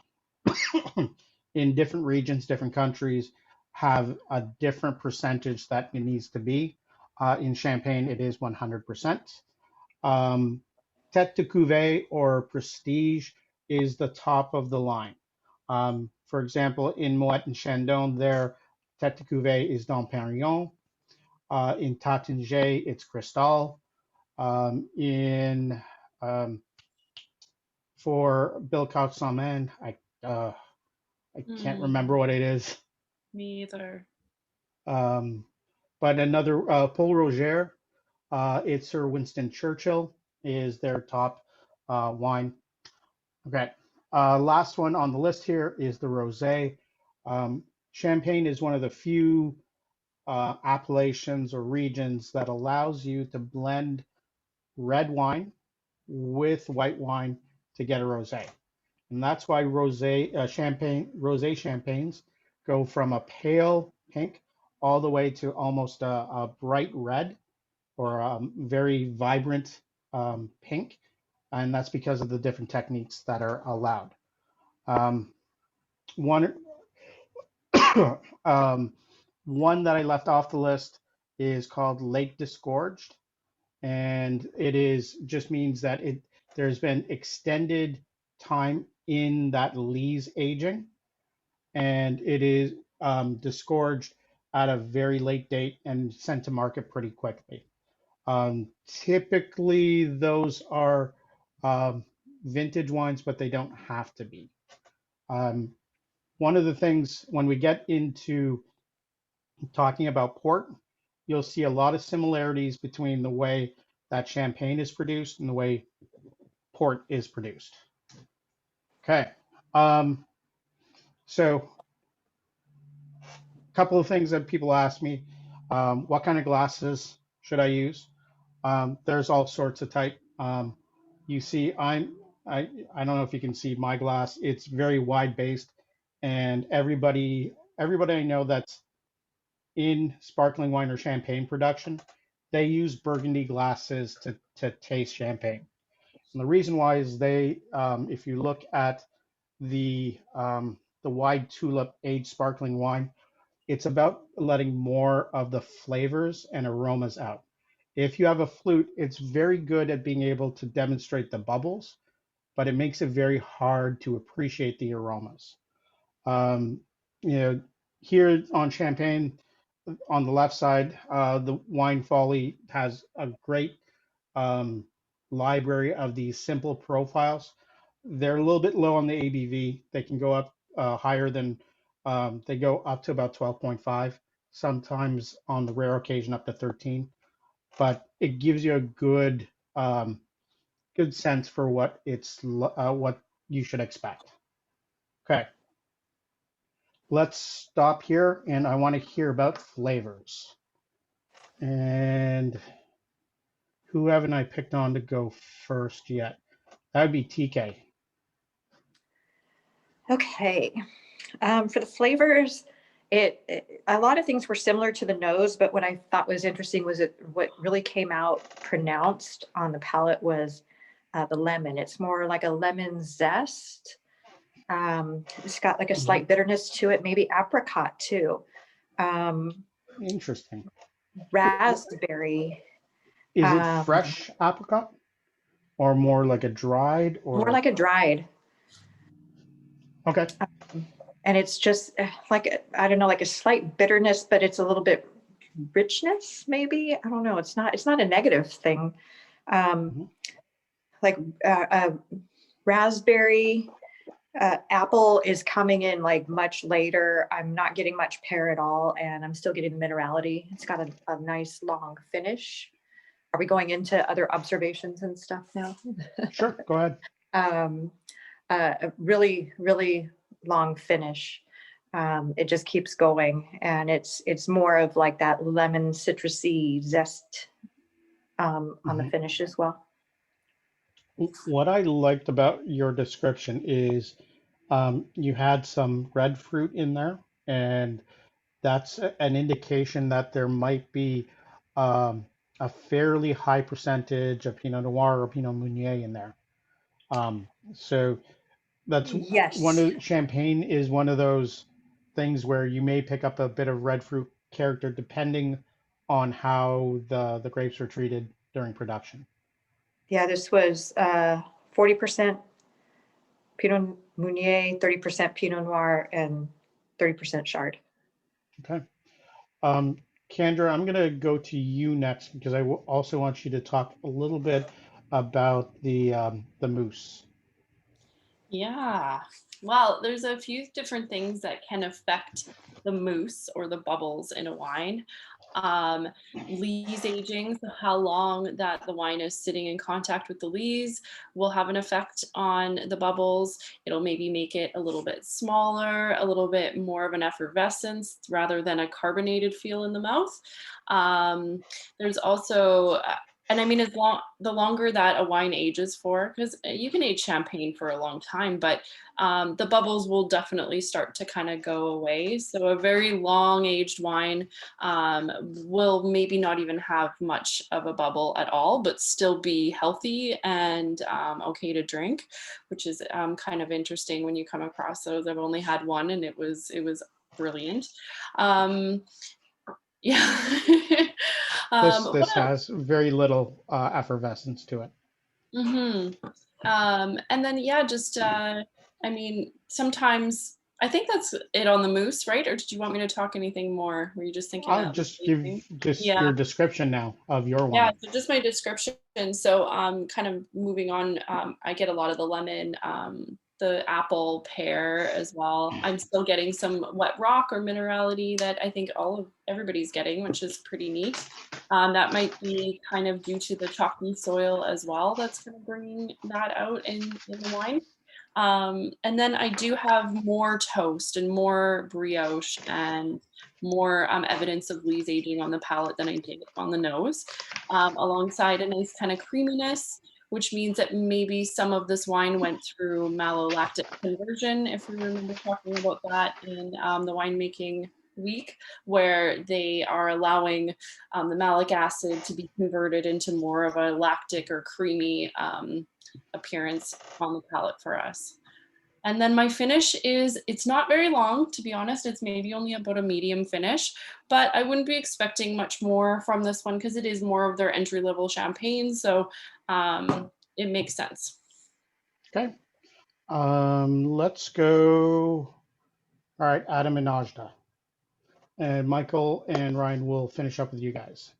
in different regions, different countries have a different percentage that it needs to be. In Champagne, it is 100%. Tête de Cuvée or Prestige is the top of the line. For example, in Moet and Chandon, their Tête de Cuvée is Dom Perignon. In Taittinger, it's Cristal. In For Bilkout Samen, I I can't remember what it is. Me either. But another Paul Roger, it's Sir Winston Churchill is their top wine. Okay, last one on the list here is the rosé. Champagne is one of the few appellations or regions that allows you to blend red wine with white wine to get a rosé. And that's why rosé champagnes go from a pale pink all the way to almost a bright red or a very vibrant pink. And that's because of the different techniques that are allowed. One, one that I left off the list is called Lake Disgorged. And it is just means that there's been extended time in that lees aging, and it is disgorged at a very late date and sent to market pretty quickly. Typically, those are vintage wines, but they don't have to be. One of the things when we get into talking about port, you'll see a lot of similarities between the way that champagne is produced and the way port is produced. Okay, so a couple of things that people ask me, what kind of glasses should I use? There's all sorts of type. You see, I don't know if you can see my glass. It's very wide based, and everybody I know that's in sparkling wine or champagne production, they use Burgundy glasses to taste champagne. And the reason why is if you look at the wide tulip aged sparkling wine, it's about letting more of the flavors and aromas out. If you have a flute, it's very good at being able to demonstrate the bubbles, but it makes it very hard to appreciate the aromas. Um, you know, here on Champagne, on the left side, the Wine Folly has a great um, library of these simple profiles. They're a little bit low on the ABV. They can go up higher than, they go up to about 12.5, sometimes on the rare occasion up to 13. But it gives you a good good sense for what what you should expect. Okay, let's stop here, and I want to hear about flavors. And who haven't I picked on to go first yet? That would be TK. Okay. For the flavors, a lot of things were similar to the nose, but what I thought was interesting was what really came out pronounced on the palate was the lemon. It's more like a lemon zest. It's got like a slight bitterness to it, maybe apricot too. Interesting. Raspberry. Is it fresh apricot or more like a dried or more like a dried? Okay. And it's just like, I don't know, like a slight bitterness, but it's a little bit richness, maybe. I don't know. It's not a negative thing. Like raspberry, apple is coming in like much later. I'm not getting much pear at all, and I'm still getting the minerality. It's got a nice long finish. Are we going into other observations and stuff now? Sure, go ahead. A really, really long finish. It just keeps going, and it's more of like that lemon citrusy zest on the finish as well. What I liked about your description is you had some red fruit in there, and that's an indication that there might be a fairly high percentage of Pinot Noir or Pinot Meunier in there. So that's Yes. Champagne is one of those things where you may pick up a bit of red fruit character depending on how the grapes were treated during production. Yeah, this was 40% Pinot Meunier, 30% Pinot Noir, and 30% Chard. Okay. Kendra, I'm going to go to you next because I also want you to talk a little bit about the mousse. Yeah. Well, there's a few different things that can affect the mousse or the bubbles in a wine. Lees aging, so how long that the wine is sitting in contact with the lees, will have an effect on the bubbles. It'll maybe make it a little bit smaller, a little bit more of an effervescence rather than a carbonated feel in the mouth. There's also and I mean, the longer that a wine ages for, because you can age champagne for a long time, but the bubbles will definitely start to kind of go away. So a very long aged wine will maybe not even have much of a bubble at all, but still be healthy and okay to drink, which is kind of interesting when you come across those. I've only had one, and it was brilliant. Yeah. This has very little effervescence to it. And then, yeah, just, I mean, sometimes I think that's it on the mousse, right? Or did you want me to talk anything more? Were you just thinking I'll that? just give your description now of your Yeah, wine. so just my description. So kind of moving on, I get a lot of the lemon, the apple, pear as well. I'm still getting some wet rock or minerality that I think everybody's getting, which is pretty neat. That might be kind of due to the chalky soil as well. That's kind of bringing that out in the wine. And then I do have more toast and more brioche and more evidence of lees aging on the palate than I did on the nose, alongside a nice kind of creaminess, which means that maybe some of this wine went through malolactic conversion, if we remember talking about that in the winemaking week, where they are allowing the malic acid to be converted into more of a lactic or creamy appearance on the palate for us. And then my finish it's not very long, to be honest. It's maybe only about a medium finish, but I wouldn't be expecting much more from this one because it is more of their entry-level champagne. So it makes sense. Okay. Let's go. All right, Adam and Najda. And Michael and Ryan will finish up with you guys.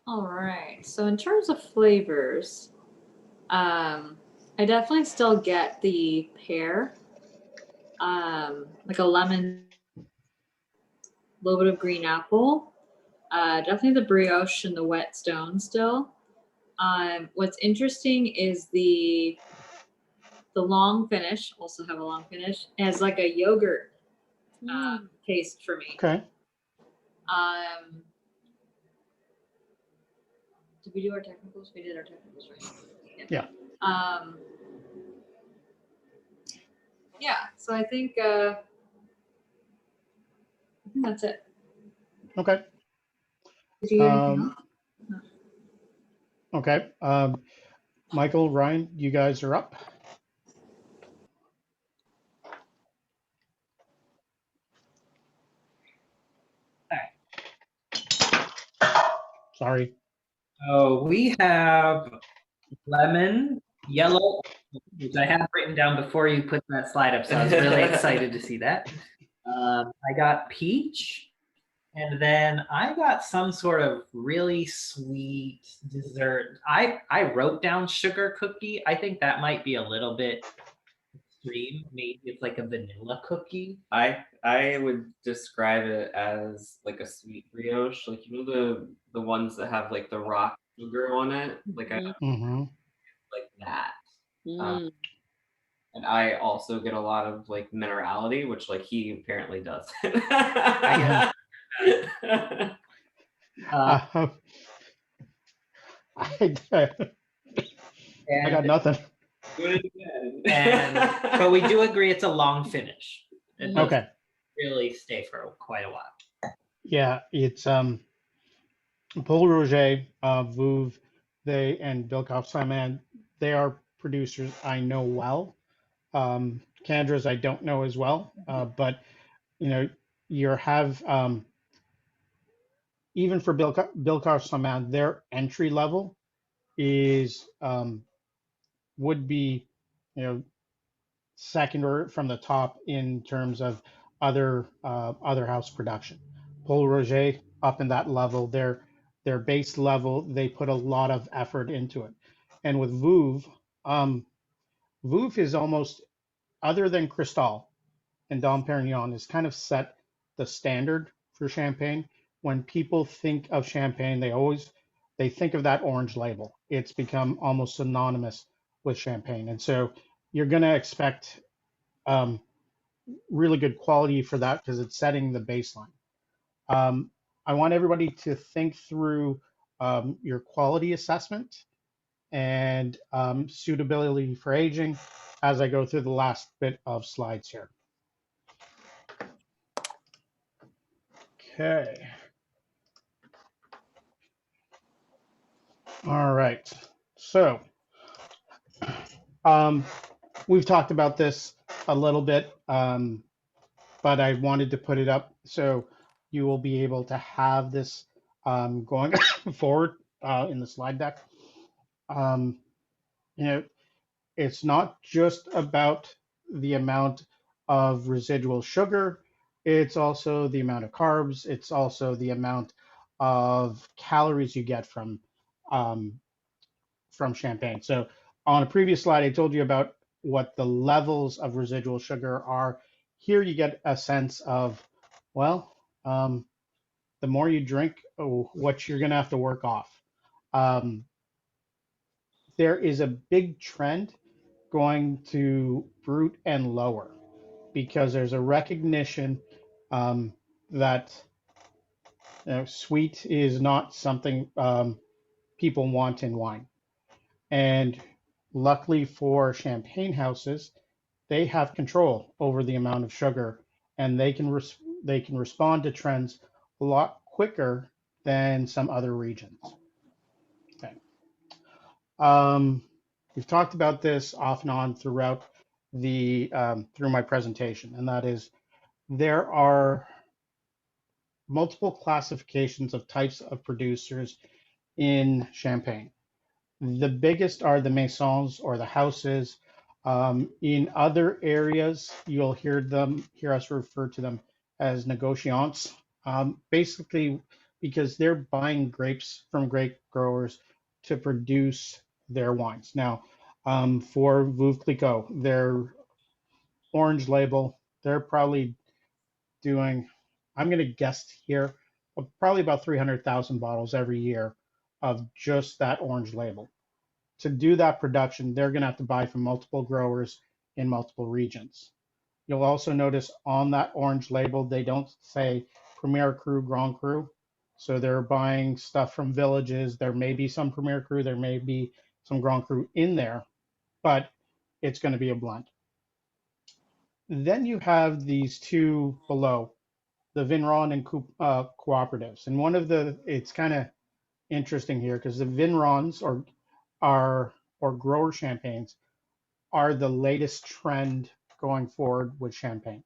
All right. So in terms of flavors, I definitely still get the pear, like a lemon, a little bit of green apple, definitely the brioche and the whetstone still. What's interesting is the long finish, also have a long finish, as like a yogurt taste for me. Okay. Did we do our technicals? We did our technicals, right? Yeah. Yeah, so I think that's it. Okay. Did you hear anything else? No. Okay. Michael, Ryan, you guys are up. Sorry. So we have lemon, yellow, which I have written down before you put that slide up, so I was really excited to see that. I got peach, and then I got some sort of really sweet dessert. I wrote down sugar cookie. I think that might be a little bit extreme. Maybe it's like a vanilla cookie. I would describe it as like a sweet brioche, like the ones that have like the rock sugar on it, like I like that. And I also get a lot of like minerality, which like he apparently does. I got nothing. But we do agree it's a long finish. It does Okay. really stay for quite a while. Yeah, it's Paul Roger, Veuve, and Bilkoff-Simon. They are producers I know well. Candra's I don't know as well, but you know, you have even for Bilkoff-Simon, their entry level is would be, you know, second or from the top in terms of other house production. Paul Roger up in that level, their base level, they put a lot of effort into it. And with Veuve, Veuve is almost other than Cristal and Dom Perignon, has kind of set the standard for champagne. When people think of champagne, they think of that orange label. It's become almost synonymous with champagne, and so you're going to expect um, really good quality for that because it's setting the baseline. I want everybody to think through your quality assessment and suitability for aging as I go through the last bit of slides here. Okay. All right. So we've talked about this a little bit, but I wanted to put it up so you will be able to have this going forward in the slide deck. You know, it's not just about the amount of residual sugar, it's also the amount of carbs, it's also the amount of calories you get um, from champagne. So on a previous slide, I told you about what the levels of residual sugar are. Here you get a sense of, well, the more you drink, what you're going to have to work off. There is a big trend going to brut and lower because there's a recognition that sweet is not something people want in wine. And luckily for champagne houses, they have control over the amount of sugar, and they can respond to trends a lot quicker than some other regions. Okay. We've talked about this off and on throughout through my presentation, and that is there are multiple classifications of types of producers in Champagne. The biggest are the maisons or the houses. In other areas, you'll hear us refer to them as negociants, basically because they're buying grapes from grape growers to produce their wines. Now, for Veuve Clicquot, their orange label, they're probably doing, I'm going to guess here, probably about 300,000 bottles every year of just that orange label. To do that production, they're going to have to buy from multiple growers in multiple regions. You'll also notice on that orange label, they don't say Premier Cru, Grand Cru. So they're buying stuff from villages. There may be some Premier Cru, there may be some Grand Cru in there, but it's going to be a blend. Then you have these two below, the Vigneron and cooperatives. And it's kind of interesting here because the Vignerons or grower champagnes are the latest trend going forward with champagne.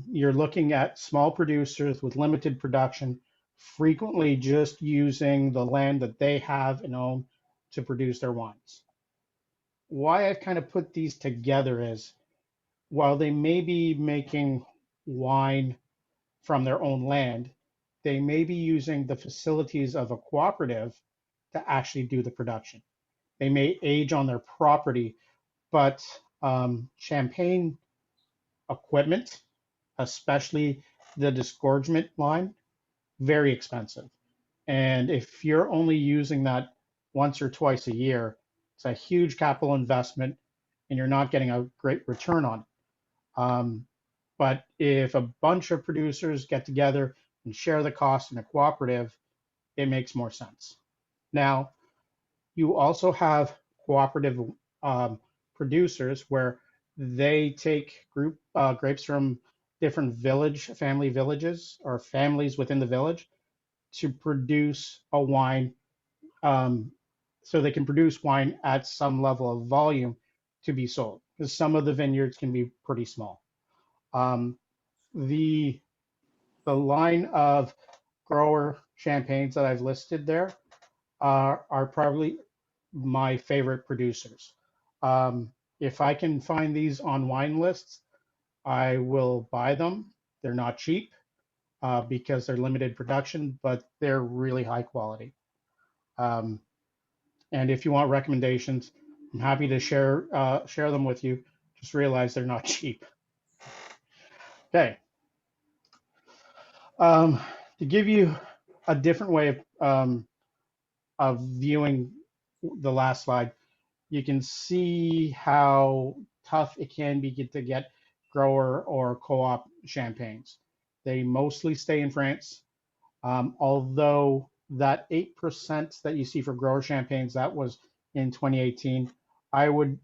You're looking at small producers with limited production, frequently just using the land that they have and own to produce their wines. Why I've kind of put these together is while they may be making wine from their own land, they may be using the facilities of a cooperative to actually do the production. They may age on their property, but champagne equipment, especially the disgorgement line, very expensive. And if you're only using that once or twice a year, it's a huge capital investment and you're not getting a great return on it. But if a bunch of producers get together and share the cost in a cooperative, it makes more sense. Now, you also have cooperative producers where they take grapes from different family villages or families within the village to produce a wine, so they can produce wine at some level of volume to be sold, because some of the vineyards can be pretty small. The line of grower champagnes that I've listed there are probably my favorite producers. If I can find these on wine lists, I will buy them. They're not cheap because they're limited production, but they're really high quality. And if you want recommendations, I'm happy to share them with you. Just realize they're not cheap. Okay. To give you a different way of viewing the last slide, you can see how tough it can be to get grower or co-op champagnes. They mostly stay in France, although that 8% that you see for grower champagnes, that was in 2018. I would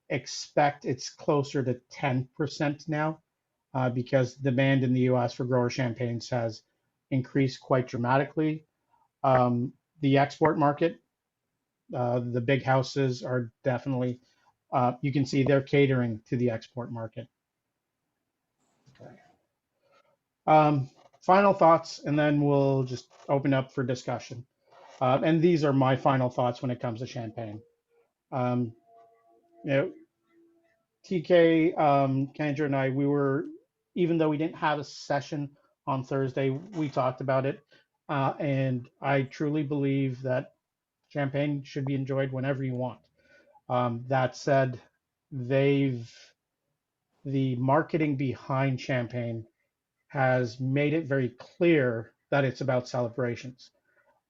expect it's closer to 10% now, because demand in the US for grower champagnes has increased quite dramatically. The export market, the big houses are definitely, you can see they're catering to the export market. Okay. Final thoughts, and then we'll just open up for discussion. And these are my final thoughts when it comes to champagne. You know, TK, Kendra, and I, even though we didn't have a session on Thursday, we talked about it. And I truly believe that champagne should be enjoyed whenever you want. That said, the marketing behind champagne has made it very clear that it's about celebrations.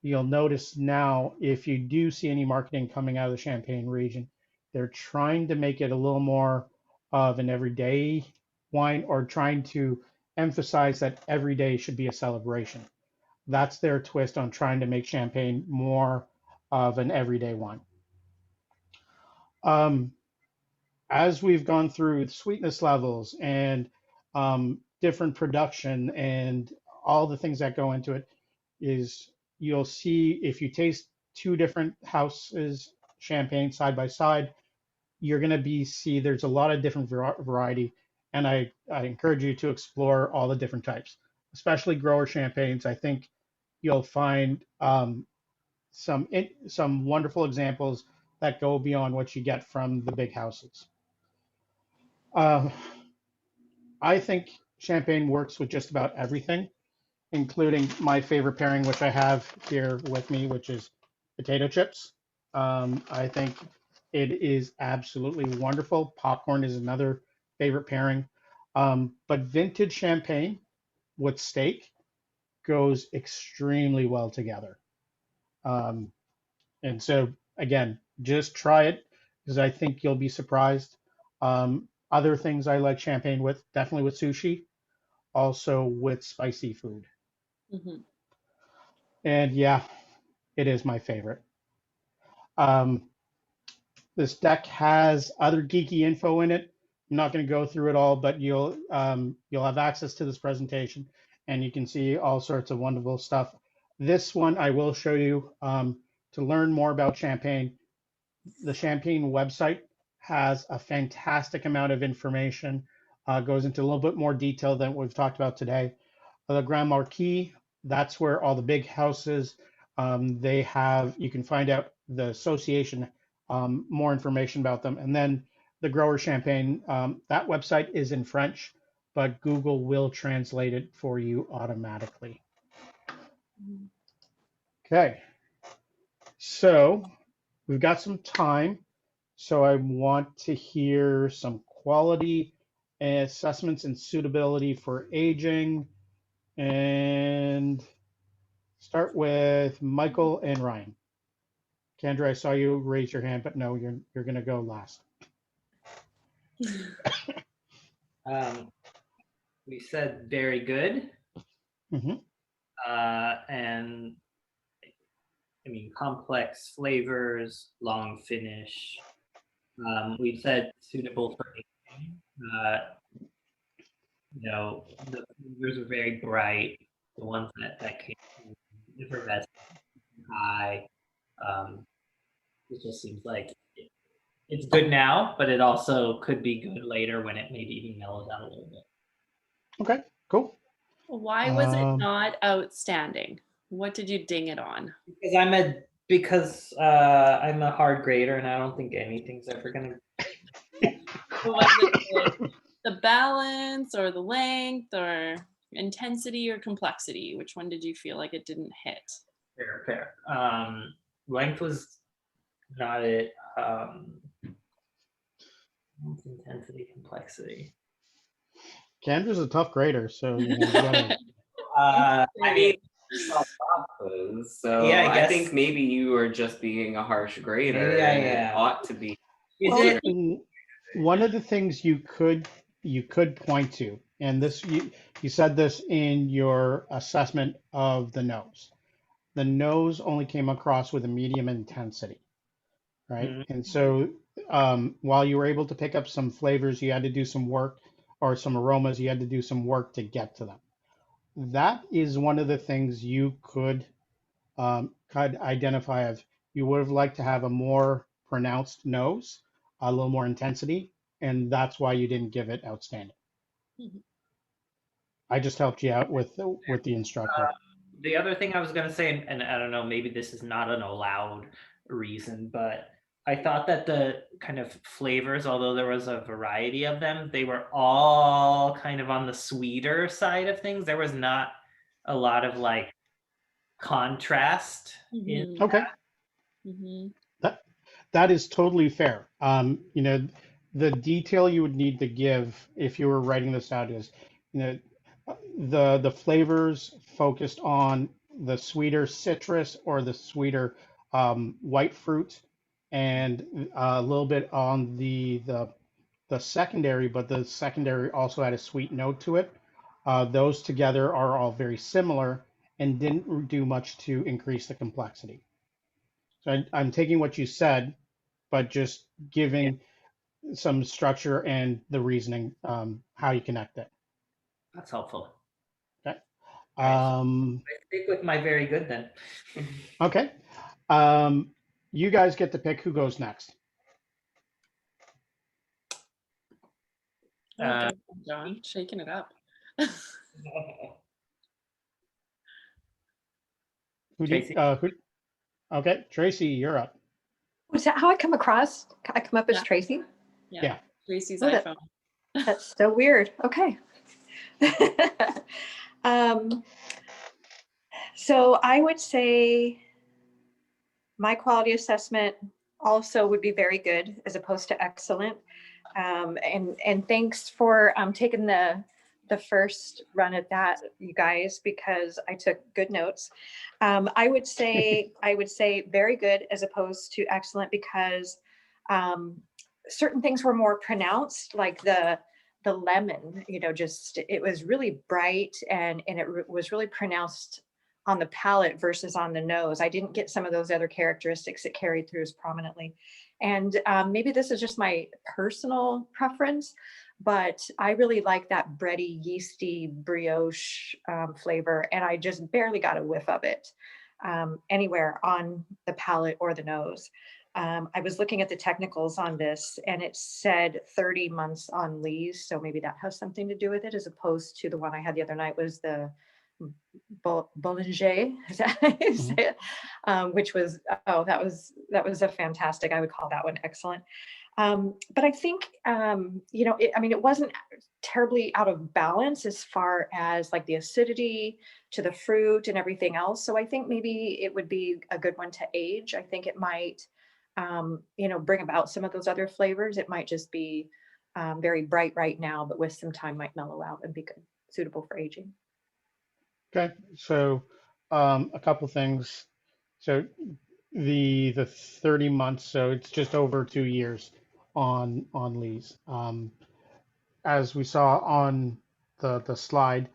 You'll notice now, if you do see any marketing coming out of the Champagne region, they're trying to make it a little more of an everyday wine, or trying to emphasize that every day should be a celebration. That's their twist on trying to make champagne more of an everyday wine. As we've gone through sweetness levels and different production and all the things that go into it, is you'll see if you taste two different houses champagne side by side, you're going to see there's a lot of different variety. And I encourage you to explore all the different types, especially grower champagnes. I think you'll find some wonderful examples that go beyond what you get from the big houses. I think champagne works with just about everything, including my favorite pairing, which I have here with me, which is potato chips. I think it is absolutely wonderful. Popcorn is another favorite pairing. But vintage champagne with steak goes extremely well together. And so, again, just try it, because I think you'll be surprised. Other things I like champagne with, definitely with sushi, also with spicy food. Mm-hmm. And yeah, it is my favorite. This deck has other geeky info in it. I'm not going to go through it all, but you'll have access to this presentation, and you can see all sorts of wonderful stuff. This one I will show you to learn more about champagne. The Champagne website has a fantastic amount of information. Goes into a little bit more detail than we've talked about today. The Grand Marquis, that's where all the big houses, they have, you can find out the association, more information about them. And then the Grower Champagne, that website is in French, but Google will translate it for you automatically. Okay, so we've got some time. So I want to hear some quality assessments and suitability for aging. And start with Michael and Ryan. Kendra, I saw you raise your hand, but no, you're going to go last. We said very good. Mm-hmm. And I mean, complex flavors, long finish. We said suitable for aging. You know, the flavors are very bright. The ones that came effervescent, high. It just seems like it's good now, but it also could be good later when it maybe even mellows out a little bit. Okay, cool. Why was it not outstanding? What did you ding it on? Because I'm a hard grader, and I don't think anything's ever gonna. Was it the balance, or the length, or intensity, or complexity? Which one did you feel like it didn't hit? Fair. Length was not it. Intensity, complexity. Kendra's a tough grader, so you know, you gotta, Uh, I mean, you saw boxes, so Yeah, I I guess- think maybe you were just being a harsh grader. Maybe I and it am. ought to be. is well, it? one of the things you could point to, and this you said this in your assessment of the nose. The nose only came across with a medium intensity, right? Mhm. And so while you were able to pick up some flavors, you had to do some work, or some aromas, you had to do some work to get to them. That is one of the things you could identify as you would have liked to have a more pronounced nose, a little more intensity, and that's why you didn't give it outstanding. Mhm. I just helped you out with the instructor. The other thing I was going to say, and I don't know, maybe this is not an allowed reason, but I thought that the kind of flavors, although there was a variety of them, they were all kind of on the sweeter side of things. There was not a lot of like contrast in. Mhm. Okay, Mhm. that is totally fair. You know, the detail you would need to give if you were writing this out is, you know, the flavors focused on the sweeter citrus or the sweeter white fruit, and a little bit on the secondary, but the secondary also had a sweet note to it. Those together are all very similar and didn't do much to increase the complexity. So I'm taking what you said, but just giving some structure and the reasoning, how you connect it. That's helpful. Okay. Right, so I stick with my very good then. Okay. You guys get to pick who goes next. Uh, Okay, John, shaking it up. Who do Tracy. who? Okay, Tracy, you're up. Was that how I come across? I come up as Yeah. Tracy? Yeah. Tracy's Oh, that- iPhone. That's so weird. Okay. So I would say my quality assessment also would be very good as opposed to excellent. And thanks for taking the first run at that, you guys, because I took good notes. I would say very good as opposed to excellent because certain things were more pronounced, like the lemon, you know, just it was really bright and was really pronounced on the palate versus on the nose. I didn't get some of those other characteristics that carried through as prominently. And maybe this is just my personal preference, but I really like that bready, yeasty brioche flavor. And I just barely got a whiff of it anywhere on the palate or the nose. I was looking at the technicals on this and it said 30 months on lees. So maybe that has something to do with it, as opposed to the one I had the other night was the Bollinger, is that how you say it? Which was, that was a fantastic, I would call that one excellent. But I think, you know, it wasn't terribly out of balance as far as like the acidity to the fruit and everything else. So I think maybe it would be a good one to age. I think it might, you know, bring about some of those other flavors. It might just be very bright right now, but with some time might mellow out and be good, suitable for aging. Okay, so a couple things. So the 30 months, so it's just over 2 years on lease. As we saw on the slide,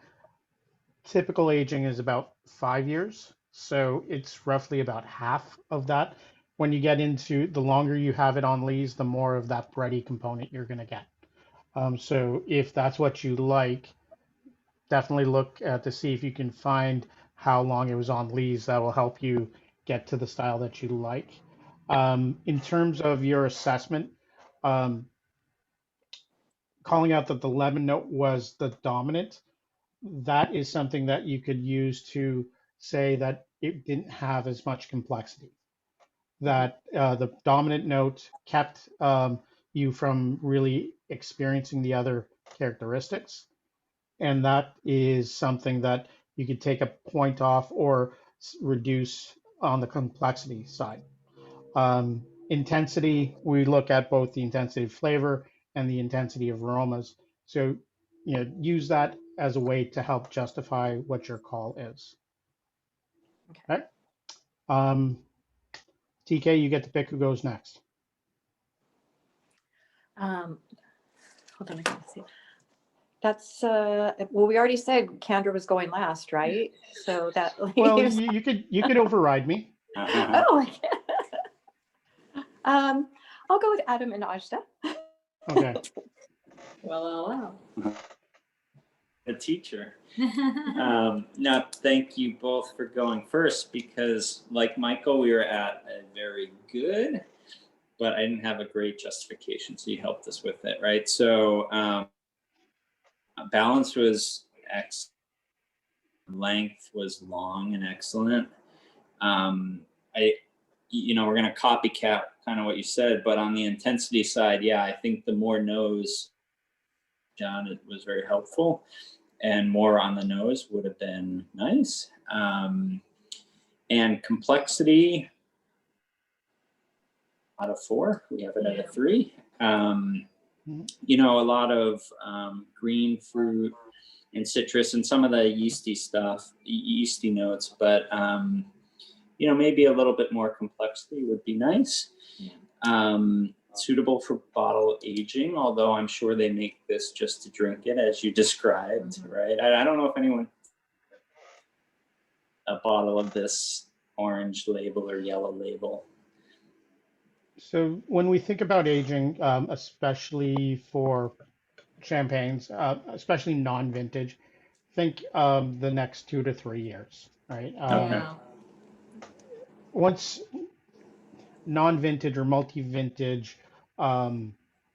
typical aging is about 5 years. So it's roughly about half of that. When you get into the longer you have it on lease, the more of that bready component you're going to get. So if that's what you like, definitely look to see if you can find how long it was on lease. That will help you get to the style that you like. In terms of your assessment, calling out that the lemon note was the dominant, that is something that you could use to say that it didn't have as much complexity. That the dominant note kept you from really experiencing the other characteristics. And that is something that you could take a point off or reduce on the complexity side. Intensity, we look at both the intensity of flavor and the intensity of aromas. So, use that as a way to help justify what your call is. Okay. TK, you get to pick who goes next. Hold on, I can see. That's well, we already said Kendra was going last, right? So that Well, leaves. you could override me. Oh, I'll go with Adam and Ajda. Okay. Well. A teacher. Now, thank you both for going first because, like Michael, we were at a very good, but I didn't have a great justification, so you helped us with it, right? So balance was excellent. Length was long and excellent. We're going to copycat kind of what you said, but on the intensity side, yeah, I think the more nose, John, it was very helpful, and more on the nose would have been nice. And complexity, out of 4, we have it at a 3. A lot of green fruit and citrus and some of the yeasty stuff, yeasty notes, but maybe a little bit more complexity would be nice. Suitable for bottle aging, although I'm sure they make this just to drink it, as you described, right? I don't know if anyone a bottle of this orange label or yellow label. So when we think about aging, especially for champagnes, especially non-vintage, think the next 2 to 3 years, right? Okay. Once non-vintage or multi-vintage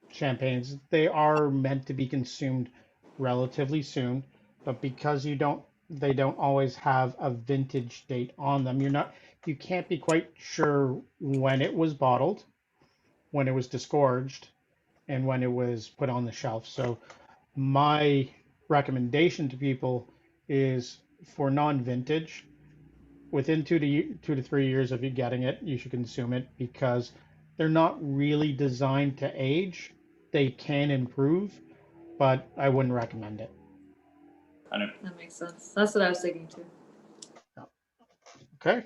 champagnes, they are meant to be consumed relatively soon, but because they don't always have a vintage date on them, you can't be quite sure when it was bottled, when it was disgorged, and when it was put on the shelf. So my recommendation to people is for non-vintage, within 2 to 3 years of you getting it, you should consume it because they're not really designed to age. They can improve, but I wouldn't recommend it. That makes sense. That's what I was thinking too. Okay.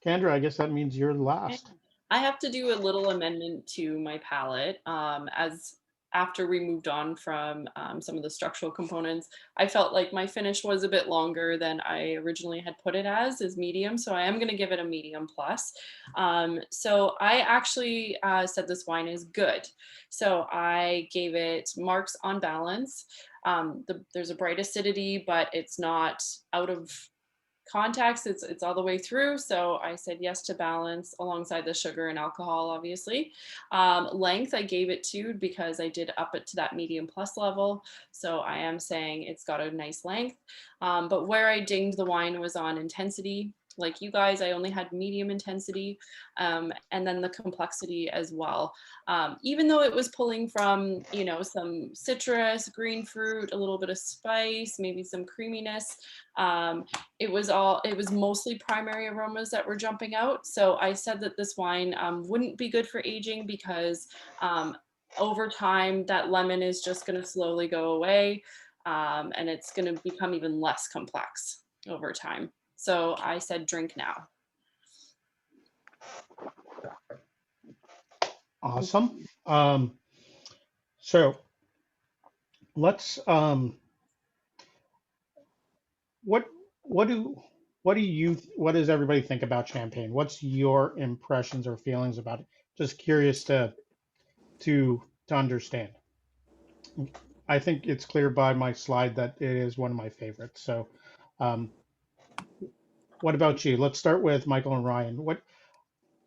Kendra, I guess that means you're last. I have to do a little amendment to my palette. As after we moved on from some of the structural components, I felt like my finish was a bit longer than I originally had put it as medium. So I am going to give it a medium plus. So I actually said this wine is good. So I gave it marks on balance. There's a bright acidity, but it's not out of context, it's all the way through. So I said yes to balance alongside the sugar and alcohol, obviously. Length, I gave it 2 because I did up it to that medium plus level. So I am saying it's got a nice length. But where I dinged the wine was on intensity. Like you guys, I only had medium intensity, and then the complexity as well. Even though it was pulling from, some citrus, green fruit, a little bit of spice, maybe some creaminess, it was mostly primary aromas that were jumping out. So I said that this wine wouldn't be good for aging because over time that lemon is just going to slowly go away, and it's going to become even less complex over time. So I said drink now. Awesome. So let's what does everybody think about champagne? What's your impressions or feelings about it? Just curious to understand. I think it's clear by my slide that it is one of my favorites. So what about you? Let's start with Michael and Ryan. What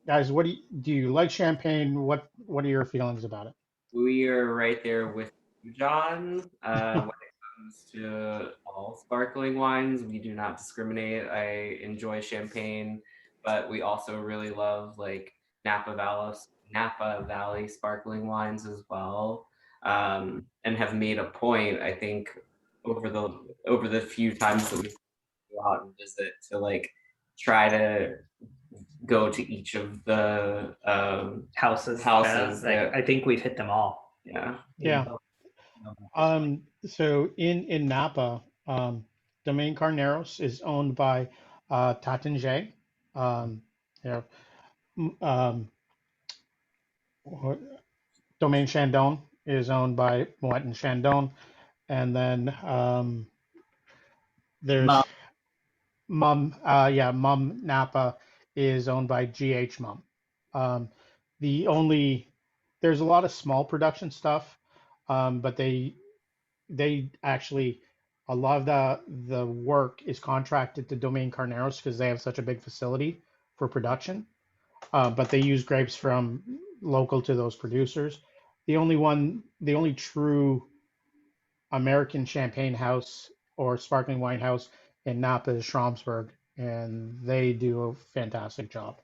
do you like champagne? What are your feelings about it? We are right there with you, John. When it comes to all sparkling wines, we do not discriminate. I enjoy champagne, but we also really love like Napa Valley sparkling wines as well, and have made a point, I think, over the few times that we go out and visit to like try to go to each of the houses. Houses, Like, yeah. I think we've hit them all. Yeah. Yeah. So in Napa, Domaine Carneros is owned by Tatange. You know, um, Domaine Chandon is owned by Moet and Chandon, and then there's Mom. Mum Napa is owned by GH Mum. Um, the only there's a lot of small production stuff, but they actually a lot of the work is contracted to Domaine Carneros because they have such a big facility for production. But they use grapes from local to those producers. The only true American champagne house or sparkling wine house in Napa is Schramsberg, and they do a fantastic job.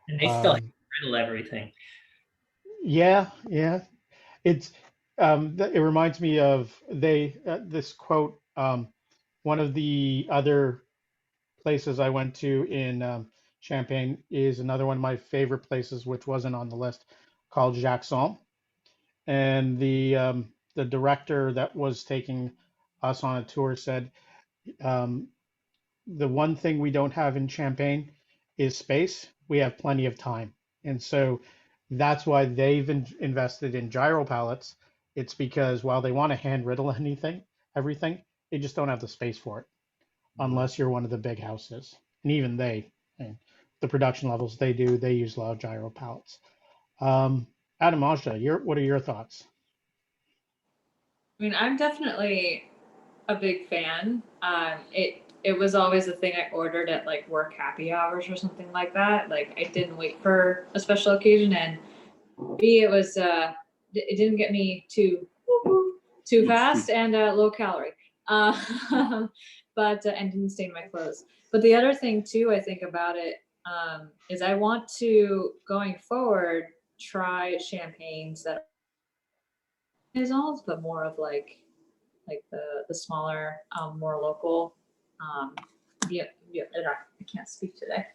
And they still Um, handle everything. yeah, yeah. It's it reminds me of this quote. One of the other places I went to in Champagne is another one of my favorite places, which wasn't on the list, called Jackson. And the director that was taking us on a tour said, um, the one thing we don't have in Champagne is space. We have plenty of time. And so that's why they've invested in gyro pallets. It's because while they want to hand riddle everything, they just don't have the space for it unless you're one of the big houses. And even and the production levels they do, they use a lot of gyro pallets. Adam Ajda, what are your thoughts? I mean, I'm definitely a big fan. It was always a thing I ordered at like work happy hours or something like that. Like I didn't wait for a special occasion, and B, it didn't get me too fast and low calorie, but and didn't stain my clothes. But the other thing too, I think about it is I want to going forward try champagnes that maisons, but more of like the smaller, more local. I can't speak today.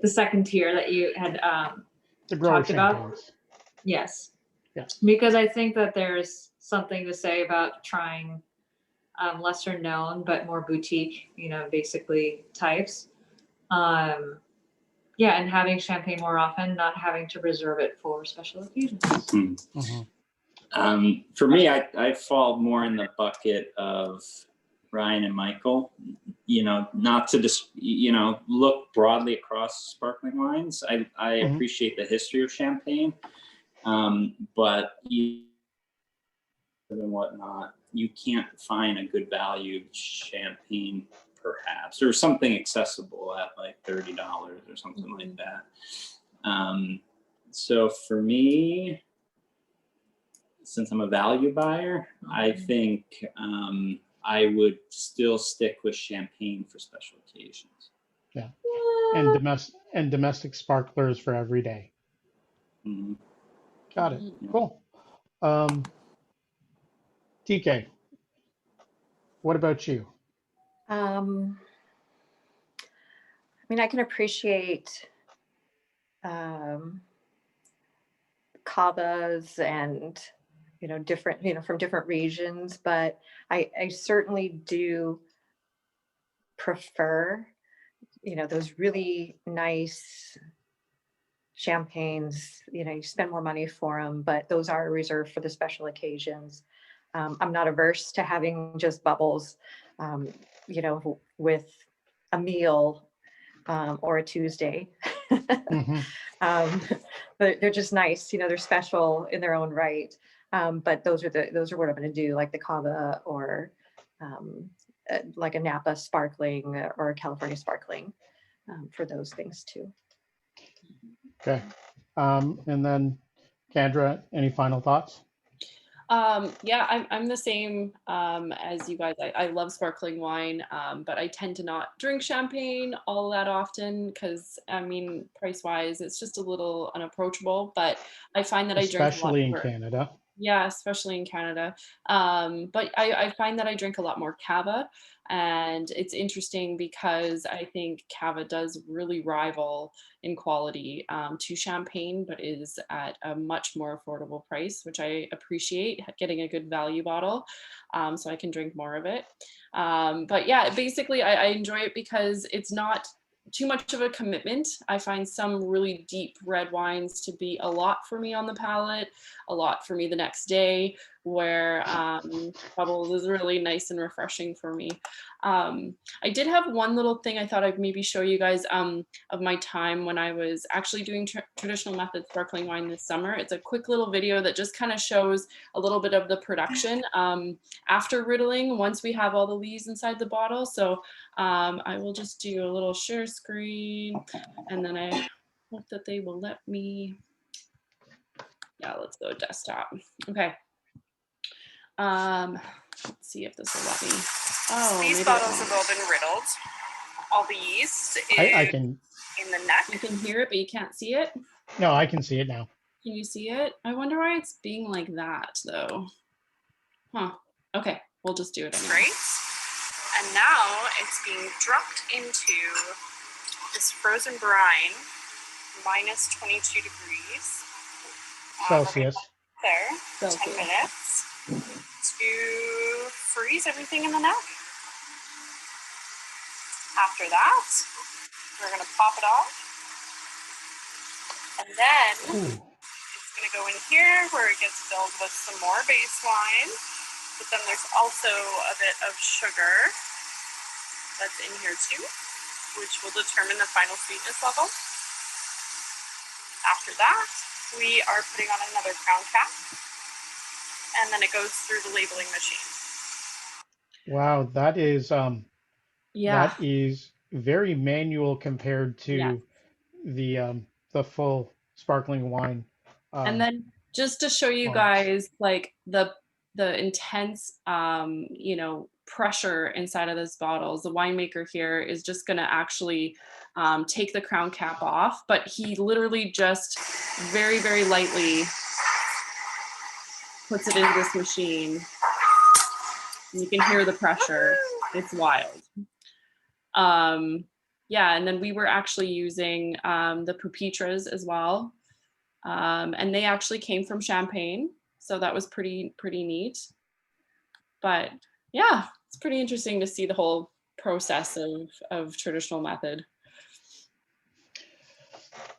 The second tier that you had The grower talked about. champagnes. Yes. Yeah. Because I think that there's something to say about trying lesser known but more boutique, basically types. Yeah, and having champagne more often, not having to reserve it for special occasions. Mm-hmm. For me, I fall more in the bucket of Ryan and Michael. Not to just look broadly across sparkling wines. I appreciate the history of champagne, but and whatnot, you can't find a good value champagne, perhaps, or something accessible at like $30 or something like that. So for me, since I'm a value buyer, I think I would still stick with champagne for special occasions. Yeah, and domestic sparklers for every day. Mm-hmm. Got it. Cool. TK, what about you? I mean, I can appreciate cavas and different from different regions, but I certainly do prefer those really nice champagnes. You spend more money for them, but those are reserved for the special occasions. I'm not averse to having just bubbles with a meal or a Tuesday. But they're just nice, they're special in their own right. But those are what I'm going to do, like the cava or like a Napa sparkling or a California sparkling for those things too. Okay. And then Kendra, any final thoughts? Yeah, I'm the same as you guys. I love sparkling wine, but I tend to not drink champagne all that often because, price-wise, it's just a little unapproachable. But I find that I drink a lot Especially in more. Canada. Yeah, especially in Canada. But I find that I drink a lot more cava, and it's interesting because I think cava does really rival in quality to champagne, but is at a much more affordable price, which I appreciate getting a good value bottle, so I can drink more of it. But yeah, basically, I enjoy it because it's not too much of a commitment. I find some really deep red wines to be a lot for me on the palate, a lot for me the next day, where bubbles is really nice and refreshing for me. I did have one little thing I thought I'd maybe show you guys of my time when I was actually doing traditional method sparkling wine this summer. It's a quick little video that just kind of shows a little bit of the production after riddling, once we have all the leaves inside the bottle. So I will just do a little share screen, and then I hope that they will let me. Yeah, let's go desktop. Okay. Let's see if this will let me. Oh, these bottles have all been riddled. All the yeast is I can. in the neck. You can hear it, but you can't see it. No, I can see it now. Can you see it? I wonder why it's being like that, though. Huh. Okay, we'll just do it anyway. Right. And now it's being dropped into this frozen brine, minus 22 degrees. Celsius. There, Celsius. 10 minutes to freeze everything in the neck. After that, we're gonna pop it off. And then it's gonna go in here where it gets filled with some more base wine. But then there's also a bit of sugar that's in here too, which will determine the final sweetness level. After that, we are putting on another crown cap, and then it goes through the labeling machine. Wow, that is Yeah. that is very manual compared to the full sparkling wine. And then just to show you guys like the intense pressure inside of those bottles, the winemaker here is just going to actually take the crown cap off, but he literally just very, very lightly puts it into this machine. And you can hear the pressure. It's wild. Yeah, and then we were actually using the Pupitras as well. And they actually came from Champagne. So that was pretty neat. But yeah, it's pretty interesting to see the whole process of traditional method.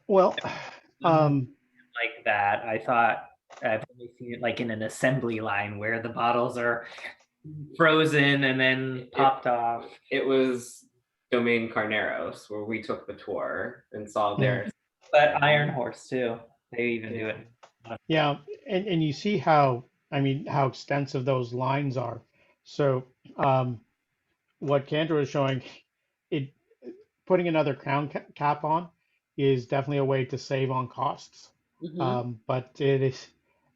Well, like that. I thought I've only seen it like in an assembly line where the bottles are frozen and then popped off. It was Domaine Carneros where we took the tour and saw theirs. But Iron Horse too. They even do it. Yeah, and you see how extensive those lines are. So what Kendra is showing, putting another crown cap on is definitely a way to save on costs. But it is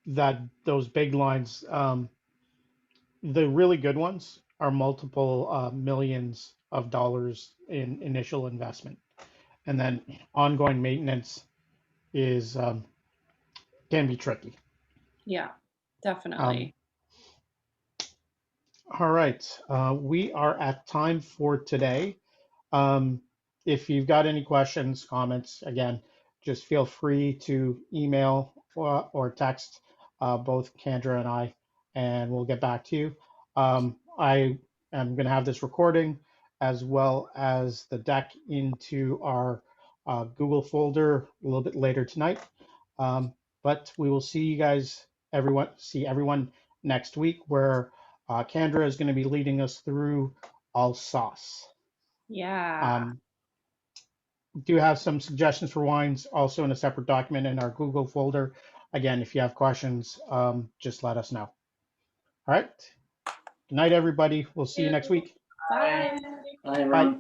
that those big lines, the really good ones are multiple millions of dollars in initial investment, and then ongoing maintenance is can be tricky. Yeah, definitely. All right, we are at time for today. If you've got any questions, comments, again, just feel free to email or text both Kendra and I, and we'll get back to you. I am going to have this recording as well as the deck into our Google folder a little bit later tonight. But we will see everyone next week, where Kendra is going to be leading us through Alsace. Yeah. Do have some suggestions for wines also in a separate document in our Google folder. Again, if you have questions, just let us know. All right. Good night, everybody. We'll see you next week. Bye. Bye, everyone. Bye.